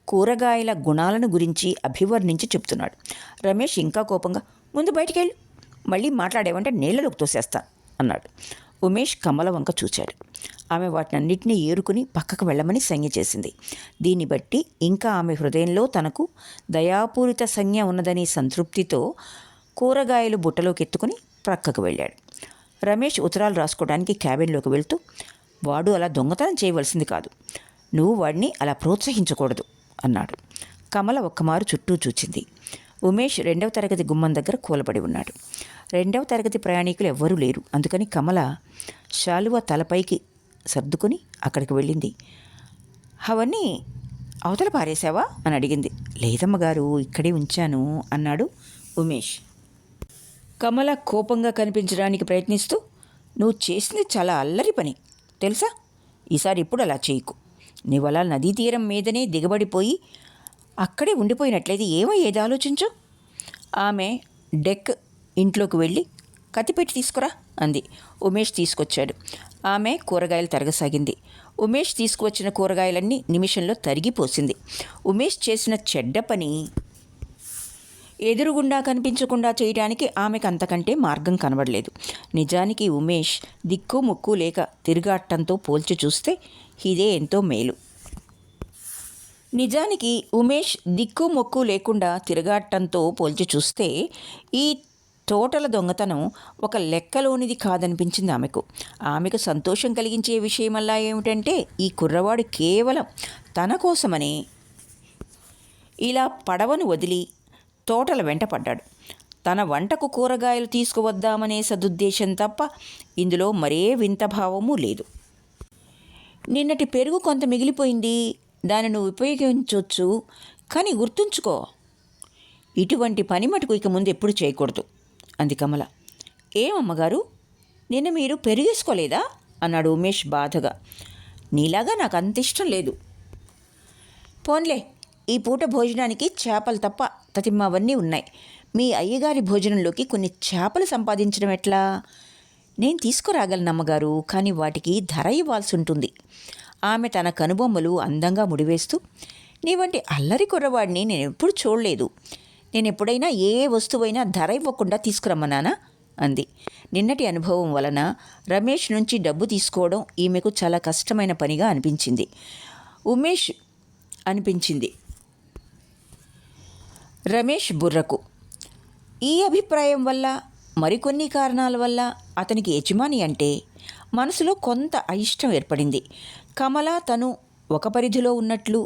కూరగాయల గుణాలను గురించి అభివర్ణించి చెప్తున్నాడు. రమేష్ ఇంకా కోపంగా, ముందు బయటికెళ్ళు, మళ్ళీ మాట్లాడేవంటే నీళ్ళలోకి తోసేస్తాను అన్నాడు. ఉమేష్ కమల వంక చూచాడు. ఆమె వాటినన్నింటినీ ఏరుకుని పక్కకు వెళ్ళమని సంజ్ఞ చేసింది. దీన్ని బట్టి ఇంకా ఆమె హృదయంలో తనకు దయాపూరిత సంజ్ఞ ఉన్నదని సంతృప్తితో కూరగాయలు బుట్టలోకి ఎత్తుకుని ప్రక్కకు వెళ్ళాడు. రమేష్ ఉత్తరాలు రాసుకోవడానికి క్యాబిన్లోకి వెళ్తూ, వాడు అలా దొంగతనం చేయవలసింది కాదు, నువ్వు వాడిని అలా ప్రోత్సహించకూడదు అన్నాడు. కమల ఒక్కమారు చుట్టూ చూచింది. ఉమేష్ 2వ తరగతి గుమ్మం దగ్గర కూలబడి ఉన్నాడు. 2వ తరగతి ప్రయాణికులు ఎవ్వరూ లేరు. అందుకని కమల శాలువా తలపైకి సర్దుకుని అక్కడికి వెళ్ళింది. అవన్నీ అవతల పారేశావా అని అడిగింది. లేదమ్మగారు, ఇక్కడే ఉంచాను అన్నాడు ఉమేష్. కమల కోపంగా కనిపించడానికి ప్రయత్నిస్తూ, నువ్వు చేసింది చాలా అల్లరి పని తెలుసా, ఈసారి ఎప్పుడు అలా చేయకు. నువ్వు అలా నదీ తీరం మీదనే దిగబడిపోయి అక్కడే ఉండిపోయినట్లయితే ఏమయ్యేది ఆలోచించు. ఆమె డెక్ ఇంట్లోకి వెళ్ళి కత్తిపెట్టి తీసుకురా అంది. ఉమేష్ తీసుకొచ్చాడు. ఆమె కూరగాయలు తరగసాగింది. ఉమేష్ తీసుకువచ్చిన కూరగాయలన్నీ నిమిషంలో తరిగిపోసింది. ఉమేష్ చేసిన చెడ్డ పని ఎదురుగుండా కనిపించకుండా చేయడానికి ఆమెకు అంతకంటే మార్గం కనబడలేదు. నిజానికి ఉమేష్ దిక్కు ముక్కు లేక తిరుగాటంతో పోల్చి చూస్తే ఇదే ఎంతో మేలు. నిజానికి ఉమేష్ దిక్కు మొక్కు లేకుండా తిరగాటంతో పోల్చి చూస్తే ఈ తోటల దొంగతనం ఒక లెక్కలోనిది కాదనిపించింది ఆమెకు సంతోషం కలిగించే విషయమల్లా ఏమిటంటే ఈ కుర్రవాడు కేవలం తన కోసమని ఇలా పడవను వదిలి తోటల వెంట పడ్డాడు. తన వంటకు కూరగాయలు తీసుకువద్దామనే సదుద్దేశం తప్ప ఇందులో మరే వింత భావమూ లేదు. నిన్నటి పెరుగు కొంత మిగిలిపోయింది, దాన్ని నువ్వు ఉపయోగించవచ్చు, కానీ గుర్తుంచుకో, ఇటువంటి పని మటుకు ఇక ముందు ఎప్పుడు చేయకూడదు అంది కమల. ఏమమ్మగారు, నిన్న మీరు పెరుగేసుకోలేదా అన్నాడు ఉమేష్ బాధగా. నీలాగా నాకు అంత ఇష్టం లేదు. పోన్లే, ఈ పూట భోజనానికి చేపలు తప్ప తతిమ్మవన్నీ ఉన్నాయి. మీ అయ్యగారి భోజనంలోకి కొన్ని చేపలు సంపాదించడం ఎట్లా? నేను తీసుకురాగలను అమ్మగారు, కానీ వాటికి ధర ఇవ్వాల్సి ఉంటుంది. ఆమె తన కనుబొమ్మలు అందంగా ముడివేస్తూ, నీ వంటి అల్లరి కుర్రవాడిని నేను ఎప్పుడు చూడలేదు. నేను ఎప్పుడైనా ఏ వస్తువైనా ధర ఇవ్వకుండా తీసుకురమ్మన్నానా అంది. నిన్నటి అనుభవం వలన రమేష్ నుంచి డబ్బు తీసుకోవడం ఈమెకు చాలా కష్టమైన పనిగా అనిపించింది. రమేష్ బుర్రకు ఈ అభిప్రాయం వల్ల మరికొన్ని కారణాల వల్ల అతనికి యజమాని అంటే మనసులో కొంత అయిష్టం ఏర్పడింది. కమల తను ఒక పరిధిలో ఉన్నట్లు,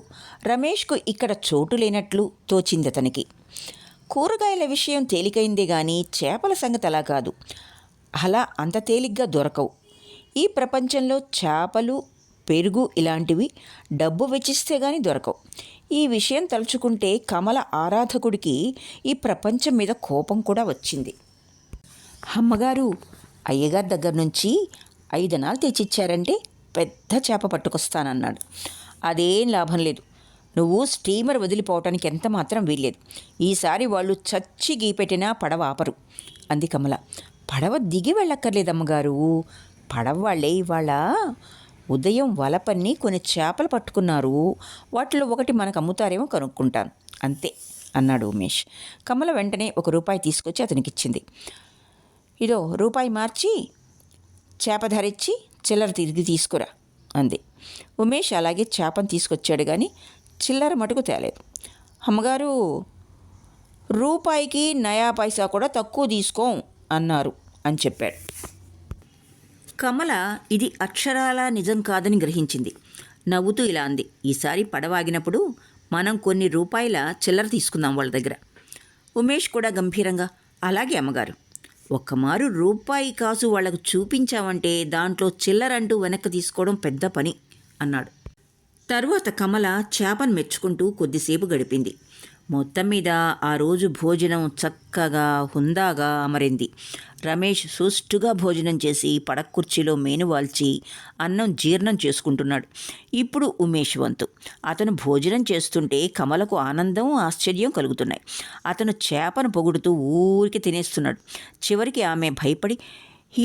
రమేష్కు ఇక్కడ చోటు లేనట్లు తోచింది అతనికి. కూరగాయల విషయం తేలికైందే గాని చేపల సంగతి అలా కాదు. అలా అంత తేలిగ్గా దొరకవు. ఈ ప్రపంచంలో చేపలు, పెరుగు ఇలాంటివి డబ్బు వెచ్చిస్తే గాని దొరకవు. ఈ విషయం తలుచుకుంటే కమల ఆరాధకుడికి ఈ ప్రపంచం మీద కోపం కూడా వచ్చింది. అమ్మగారు, అయ్యగారి దగ్గర నుంచి 5 అణాలు తెచ్చిచ్చారంటే పెద్ద చేప పట్టుకొస్తానన్నాడు. అదేం లాభం లేదు. నువ్వు స్టీమర్ వదిలిపోవటానికి ఎంత మాత్రం వీల్లేదు. ఈసారి వాళ్ళు చచ్చి గీపెట్టినా పడవ ఆపరు అంది కమల. పడవ దిగి వెళ్ళక్కర్లేదమ్మగారు. పడవ వాళ్ళే ఇవాళ ఉదయం వలపన్ని కొన్ని చేపలు పట్టుకున్నారు. వాటిలో ఒకటి మనకు అమ్ముతారేమో కనుక్కుంటాను అంతే అన్నాడు ఉమేష్. కమల వెంటనే ₹1 తీసుకొచ్చి అతనికిచ్చింది. ఇదో రూపాయి మార్చి చేప ధరిచ్చి చిల్లర తిరిగి తీసుకురా అంది. ఉమేష్ అలాగే చేపను తీసుకొచ్చాడు కానీ చిల్లర మటుకు తేలేదు. అమ్మగారు, రూపాయికి నయా పైసా కూడా తక్కువ తీసుకోం అన్నారు అని చెప్పాడు. కమల ఇది అక్షరాలా నిజం కాదని గ్రహించింది. నవ్వుతూ ఇలా అంది, ఈసారి పడవాగినప్పుడు మనం కొన్ని రూపాయల చిల్లర తీసుకుందాం వాళ్ళ దగ్గర. ఉమేష్ కూడా గంభీరంగా, అలాగే అమ్మగారు. ఒక్కమారు రూపాయి కాసు వాళ్లకు చూపించామంటే దాంట్లో చిల్లరంటూ వెనక్కి తీసుకోవడం పెద్ద పని అన్నాడు. తరువాత కమల చేపను మెచ్చుకుంటూ కొద్దిసేపు గడిపింది. మొత్తం మీద ఆ రోజు భోజనం చక్కగా హుందాగా అమరింది. రమేష్ సుష్టుగా భోజనం చేసి పడక్కుర్చీలో మేనువాల్చి అన్నం జీర్ణం చేసుకుంటున్నాడు. ఇప్పుడు ఉమేష్ వంతు. అతను భోజనం చేస్తుంటే కమలకు ఆనందం, ఆశ్చర్యం కలుగుతున్నాయి. అతను చేపను పొగుడుతూ ఊరికి తినేస్తున్నాడు. చివరికి ఆమె భయపడి,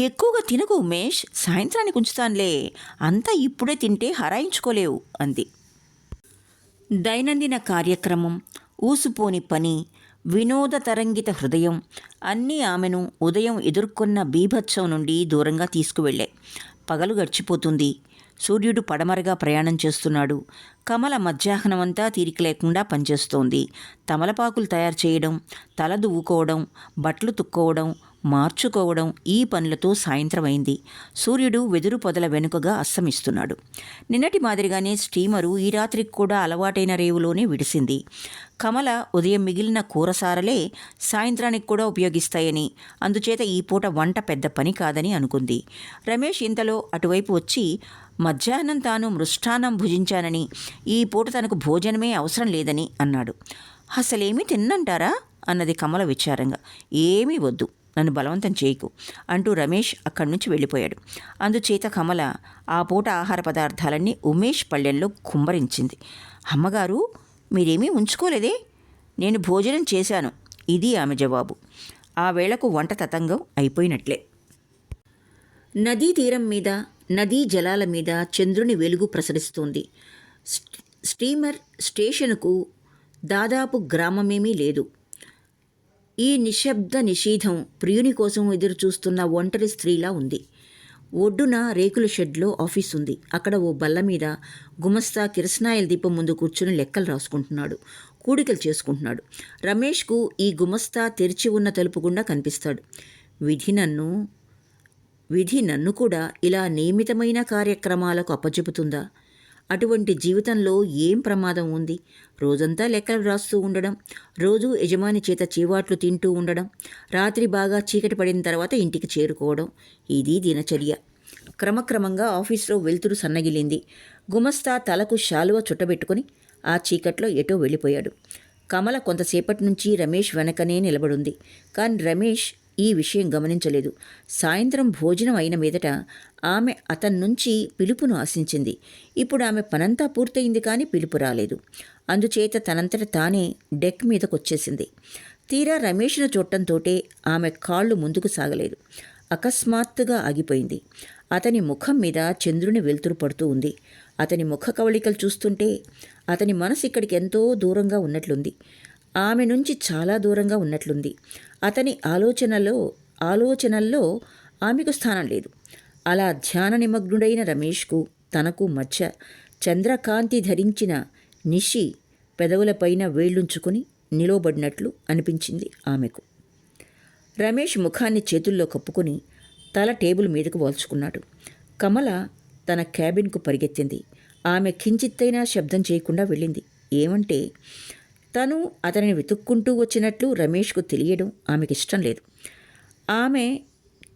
ఎక్కువగా తినకు ఉమేష్, సాయంత్రానికి ఉంచుతానులే, అంతా ఇప్పుడే తింటే హరాయించుకోలేవు అంది. దైనందిన కార్యక్రమం, ఊసుపోని పని, వినోద తరంగిత హృదయం అన్నీ ఆమెను ఉదయం ఎదుర్కొన్న బీభత్సం నుండి దూరంగా తీసుకువెళ్ళాయి. పగలు గడిచిపోతుంది. సూర్యుడు పడమరగా ప్రయాణం చేస్తున్నాడు. కమల మధ్యాహ్నమంతా తీరిక లేకుండా పనిచేస్తోంది. తమలపాకులు తయారు చేయడం, తల దువ్వుకోవడం, బట్టలు తుక్కోవడం, మార్చుకోవడం ఈ పనులతో సాయంత్రం అయింది. సూర్యుడు వెదురు పొదల వెనుకగా అస్తమిస్తున్నాడు. నిన్నటి మాదిరిగానే స్టీమరు ఈ రాత్రికి కూడా అలవాటైన రేవులోనే విడిసింది. కమల ఉదయం మిగిలిన కూరసారలే సాయంత్రానికి కూడా ఉపయోగిస్తాయని, అందుచేత ఈ పూట వంట పెద్ద పని కాదని అనుకుంది. రమేష్ ఇంతలో అటువైపు వచ్చి మధ్యాహ్నం తాను మృష్టాన్నం భుజించానని, ఈ పూట తనకు భోజనమే అవసరం లేదని అన్నాడు. అసలేమీ తిన్నంటారా అన్నది కమల విచారంగా. ఏమీ వద్దు, నన్ను బలవంతం చేయకు అంటూ రమేష్ అక్కడి నుంచి వెళ్ళిపోయాడు. అందుచేత కమల ఆ పూట ఆహార పదార్థాలన్నీ ఉమేష్ పళ్ళెంలో కుమ్మరించింది. అమ్మగారు, మీరేమీ ఉంచుకోలేదే? నేను భోజనం చేశాను, ఇది ఆమె జవాబు. ఆ వేళకు వంట తతంగం అయిపోయినట్లే. నదీ తీరం మీద, నదీ జలాల మీద చంద్రుని వెలుగు ప్రసరిస్తోంది. స్టీమర్ స్టేషనుకు దాదాపు గ్రామమేమీ లేదు. ఈ నిశ్శబ్ద నిషీధం ప్రియుని కోసం ఎదురుచూస్తున్న ఒంటరి స్త్రీలా ఉంది. ఒడ్డున రేకుల షెడ్లో ఆఫీస్ ఉంది. అక్కడ ఓ బల్ల మీద గుమస్తా కిరసనాయిల దీపం ముందు కూర్చుని లెక్కలు రాసుకుంటున్నాడు, కూడికలు చేసుకుంటున్నాడు. రమేష్కు ఈ గుమస్తా తెరిచి ఉన్న తలుపు గుండా కనిపిస్తాడు. విధి నన్ను కూడా ఇలా నియమితమైన కార్యక్రమాలకు అప్పచెపుతుందా? అటువంటి జీవితంలో ఏం ప్రమాదం ఉంది? రోజంతా లెక్కలు రాస్తూ ఉండడం, రోజు యజమాని చేత చీవాట్లు తింటూ ఉండడం, రాత్రి బాగా చీకటి పడిన తర్వాత ఇంటికి చేరుకోవడం, ఇది దినచర్య. క్రమక్రమంగా ఆఫీసులో వెలుతురు సన్నగిలింది. గుమస్తా తలకు శాలువ చుట్టబెట్టుకుని ఆ చీకట్లో ఎటో వెళ్ళిపోయాడు. కమల కొంతసేపటి నుంచి రమేష్ వెనకనే నిలబడుంది. కానీ రమేష్ ఈ విషయం గమనించలేదు. సాయంత్రం భోజనం అయిన మీదట ఆమె అతని నుంచి పిలుపును ఆశించింది. ఇప్పుడు ఆమె పనంతా పూర్తయింది, కానీ పిలుపు రాలేదు. అందుచేత తనంతట తానే డెక్ మీదకొచ్చేసింది. తీరా రమేష్ను చూడటంతోటే ఆమె కాళ్ళు ముందుకు సాగలేదు. అకస్మాత్తుగా ఆగిపోయింది. అతని ముఖం మీద చంద్రుని వెలుతురు పడుతూ ఉంది. అతని ముఖ కవళికలు చూస్తుంటే అతని మనసు ఇక్కడికి ఎంతో దూరంగా ఉన్నట్లుంది. ఆమె నుంచి చాలా దూరంగా ఉన్నట్లుంది. అతని ఆలోచనల్లో ఆమెకు స్థానం లేదు. అలా ధ్యాన నిమగ్నుడైన రమేష్కు తనకు మధ్య చంద్రకాంతి ధరించిన నిషి పెదవులపైన వేళ్లుంచుకుని నిలవబడినట్లు అనిపించింది ఆమెకు. రమేష్ ముఖాన్ని చేతుల్లో కప్పుకొని తల టేబుల్ మీదకు వాల్చుకున్నాడు. కమల తన క్యాబిన్కు పరిగెత్తింది. ఆమె కించిత్తైనా శబ్దం చేయకుండా వెళ్ళింది. ఏమంటే తను అతనిని వెతుక్కుంటూ వచ్చినట్లు రమేష్కు తెలియడం ఆమెకిష్టం లేదు. ఆమె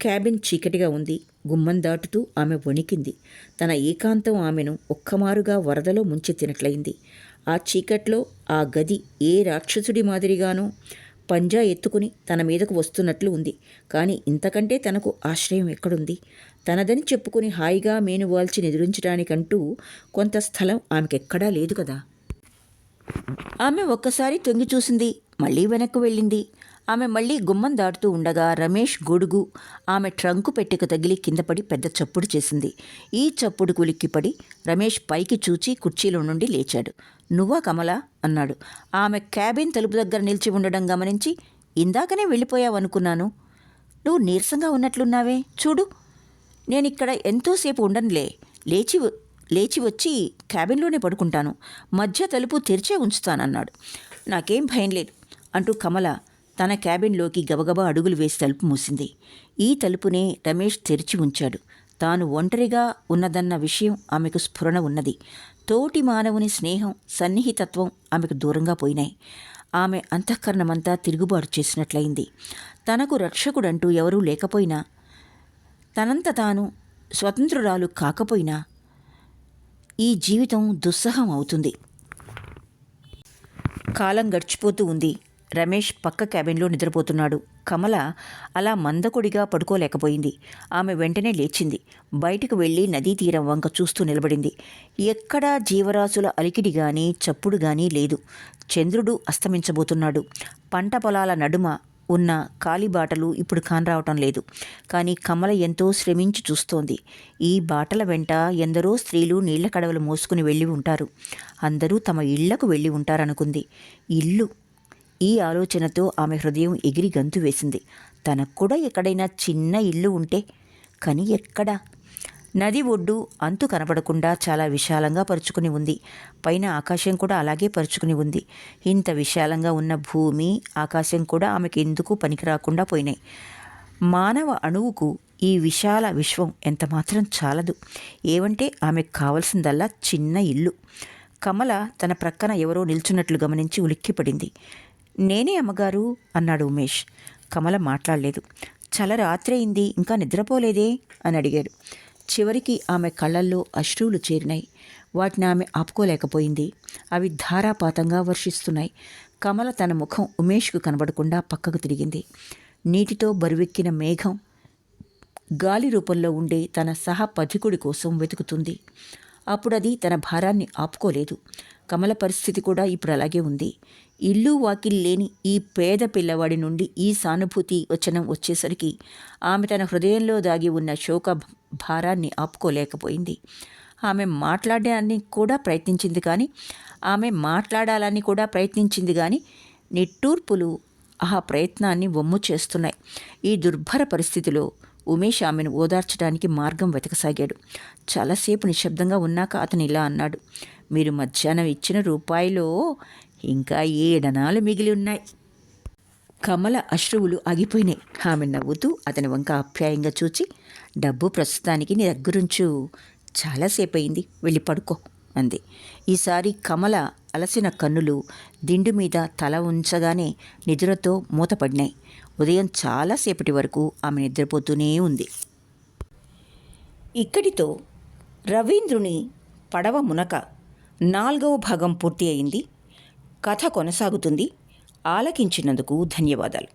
క్యాబిన్ చీకటిగా ఉంది. గుమ్మం దాటుతూ ఆమె వణికింది. తన ఏకాంతం ఆమెను ఒక్కమారుగా వరదలో ముంచెత్తినట్లయింది. ఆ చీకట్లో ఆ గది ఏ రాక్షసుడి మాదిరిగానో పంజా ఎత్తుకుని తన మీదకు వస్తున్నట్లు ఉంది. కానీ ఇంతకంటే తనకు ఆశ్రయం ఎక్కడుంది? తనదని చెప్పుకుని హాయిగా మేనువాల్చి నిద్రించడానికంటూ కొంత స్థలం ఆమెకెక్కడా లేదు కదా. ఆమె ఒక్కసారి తొంగి చూసింది, మళ్ళీ వెనక్కు వెళ్ళింది. ఆమె మళ్ళీ గుమ్మం దాటుతూ ఉండగా రమేష్ గొడుగు ఆమె ట్రంకు పెట్టెకు తగిలి కిందపడి పెద్ద చప్పుడు చేసింది. ఈ చప్పుడుకు ఉలిక్కిపడి రమేష్ పైకి చూచి కుర్చీలో నుండి లేచాడు. నువ్వా కమలా అన్నాడు. ఆమె క్యాబిన్ తలుపు దగ్గర నిలిచి ఉండడం గమనించి, ఇందాకనే వెళ్ళిపోయావనుకున్నాను. నువ్వు నీరసంగా ఉన్నట్లున్నావే, చూడు. నేనిక్కడ ఎంతోసేపు ఉండనులే, లేచి వచ్చి క్యాబిన్లోనే పడుకుంటాను. మధ్య తలుపు తెరిచే ఉంచుతానన్నాడు. నాకేం భయం లేదు అంటూ కమల తన క్యాబిన్లోకి గబగబా అడుగులు వేసి తలుపు మూసింది. ఈ తలుపునే రమేష్ తెరిచి ఉంచాడు. తాను ఒంటరిగా ఉన్నదన్న విషయం ఆమెకు స్ఫురణ ఉన్నది. తోటి మానవుని స్నేహం, సన్నిహితత్వం ఆమెకు దూరంగా పోయినాయి. ఆమె అంతఃకరణమంతా తిరుగుబాటు చేసినట్లయింది. తనకు రక్షకుడంటూ ఎవరూ లేకపోయినా, తనంత తాను స్వతంత్రురాలు కాకపోయినా ఈ జీవితం దుస్సహం అవుతుంది. కాలం గడిచిపోతూ ఉంది. రమేష్ పక్క క్యాబిన్లో నిద్రపోతున్నాడు. కమల అలా మందకొడిగా పడుకోలేకపోయింది. ఆమె వెంటనే లేచింది. బయటకు వెళ్ళి నదీ తీరం వంక చూస్తూ నిలబడింది. ఎక్కడా జీవరాశుల అలికిడి గానీ చప్పుడు గానీ లేదు. చంద్రుడు అస్తమించబోతున్నాడు. పంట పొలాల నడుమ ఉన్న కాలిబాటలు ఇప్పుడు కానరావటం లేదు. కానీ కమల ఎంతో శ్రమించి చూస్తోంది. ఈ బాటల వెంట ఎందరో స్త్రీలు నీళ్ల కడవలు మోసుకుని వెళ్ళి ఉంటారు. అందరూ తమ ఇళ్లకు వెళ్ళి ఉంటారనుకుంది. ఇల్లు, ఈ ఆలోచనతో ఆమె హృదయం ఎగిరి గంతు వేసింది. తనకు కూడా ఎక్కడైనా చిన్న ఇల్లు ఉంటే, కానీ ఎక్కడా? నది ఒడ్డు అంతు కనపడకుండా చాలా విశాలంగా పరుచుకుని ఉంది. పైన ఆకాశం కూడా అలాగే పరుచుకుని ఉంది. ఇంత విశాలంగా ఉన్న భూమి, ఆకాశం కూడా ఆమెకు ఎందుకు పనికి రాకుండా పోయినాయి. మానవ అణువుకు ఈ విశాల విశ్వం ఎంతమాత్రం చాలదు. ఏమంటే ఆమెకు కావలసిందల్లా చిన్న ఇల్లు. కమల తన ప్రక్కన ఎవరో నిల్చున్నట్లు గమనించి ఉలిక్కిపడింది. నేనే అమ్మగారు అన్నాడు ఉమేష్. కమల మాట్లాడలేదు. చాలా రాత్రి అయింది, ఇంకా నిద్రపోలేదే అని అడిగాడు. చివరికి ఆమె కళ్ళల్లో అశ్రువులు చేరినాయి. వాటిని ఆమె ఆపుకోలేకపోయింది. అవి ధారాపాతంగా వర్షిస్తున్నాయి. కమల తన ముఖం ఉమేష్కు కనబడకుండా పక్కకు తిరిగింది. నీటితో బరువెక్కిన మేఘం గాలి రూపంలో ఉండే తన సహపథికుడి కోసం వెతుకుతుంది. అప్పుడది తన భారాన్ని ఆపుకోలేదు. కమల పరిస్థితి కూడా ఇప్పుడు అలాగే ఉంది. ఇల్లు వాకిల్ లేని ఈ పేద పిల్లవాడి నుండి ఈ సానుభూతి వచనం వచ్చేసరికి ఆమె తన హృదయంలో దాగి ఉన్న శోక భారాన్ని ఆపుకోలేకపోయింది. ఆమె మాట్లాడాలని కూడా ప్రయత్నించింది కానీ నిట్టూర్పులు ఆ ప్రయత్నాన్ని వమ్ము చేస్తున్నాయి. ఈ దుర్భర పరిస్థితిలో ఉమేష్ ఆమెను ఓదార్చడానికి మార్గం వెతకసాగాడు. చాలాసేపు నిశ్శబ్దంగా ఉన్నాక అతను ఇలా అన్నాడు. మీరు మధ్యాహ్నం ఇచ్చిన రూపాయిలో ఇంకా 7 అణాలు మిగిలి ఉన్నాయి. కమల అశ్రువులు ఆగిపోయినాయి. ఆమె నవ్వుతూ అతని వంక ఆప్యాయంగా చూచి, డబ్బు ప్రస్తుతానికి నీ దగ్గరుంచు, చాలాసేపు అయింది, వెళ్ళి పడుకో అంది. ఈసారి కమల అలసిన కన్నులు దిండు మీద తల ఉంచగానే నిద్రతో మూతపడినాయి. ఉదయం చాలాసేపటి వరకు ఆమె నిద్రపోతూనే ఉంది. ఇక్కడితో రవీంద్రుని పడవ మునక 4వ భాగం పూర్తి అయింది. కథ కొనసాగుతుంది. ఆలకించినందుకు ధన్యవాదాలు.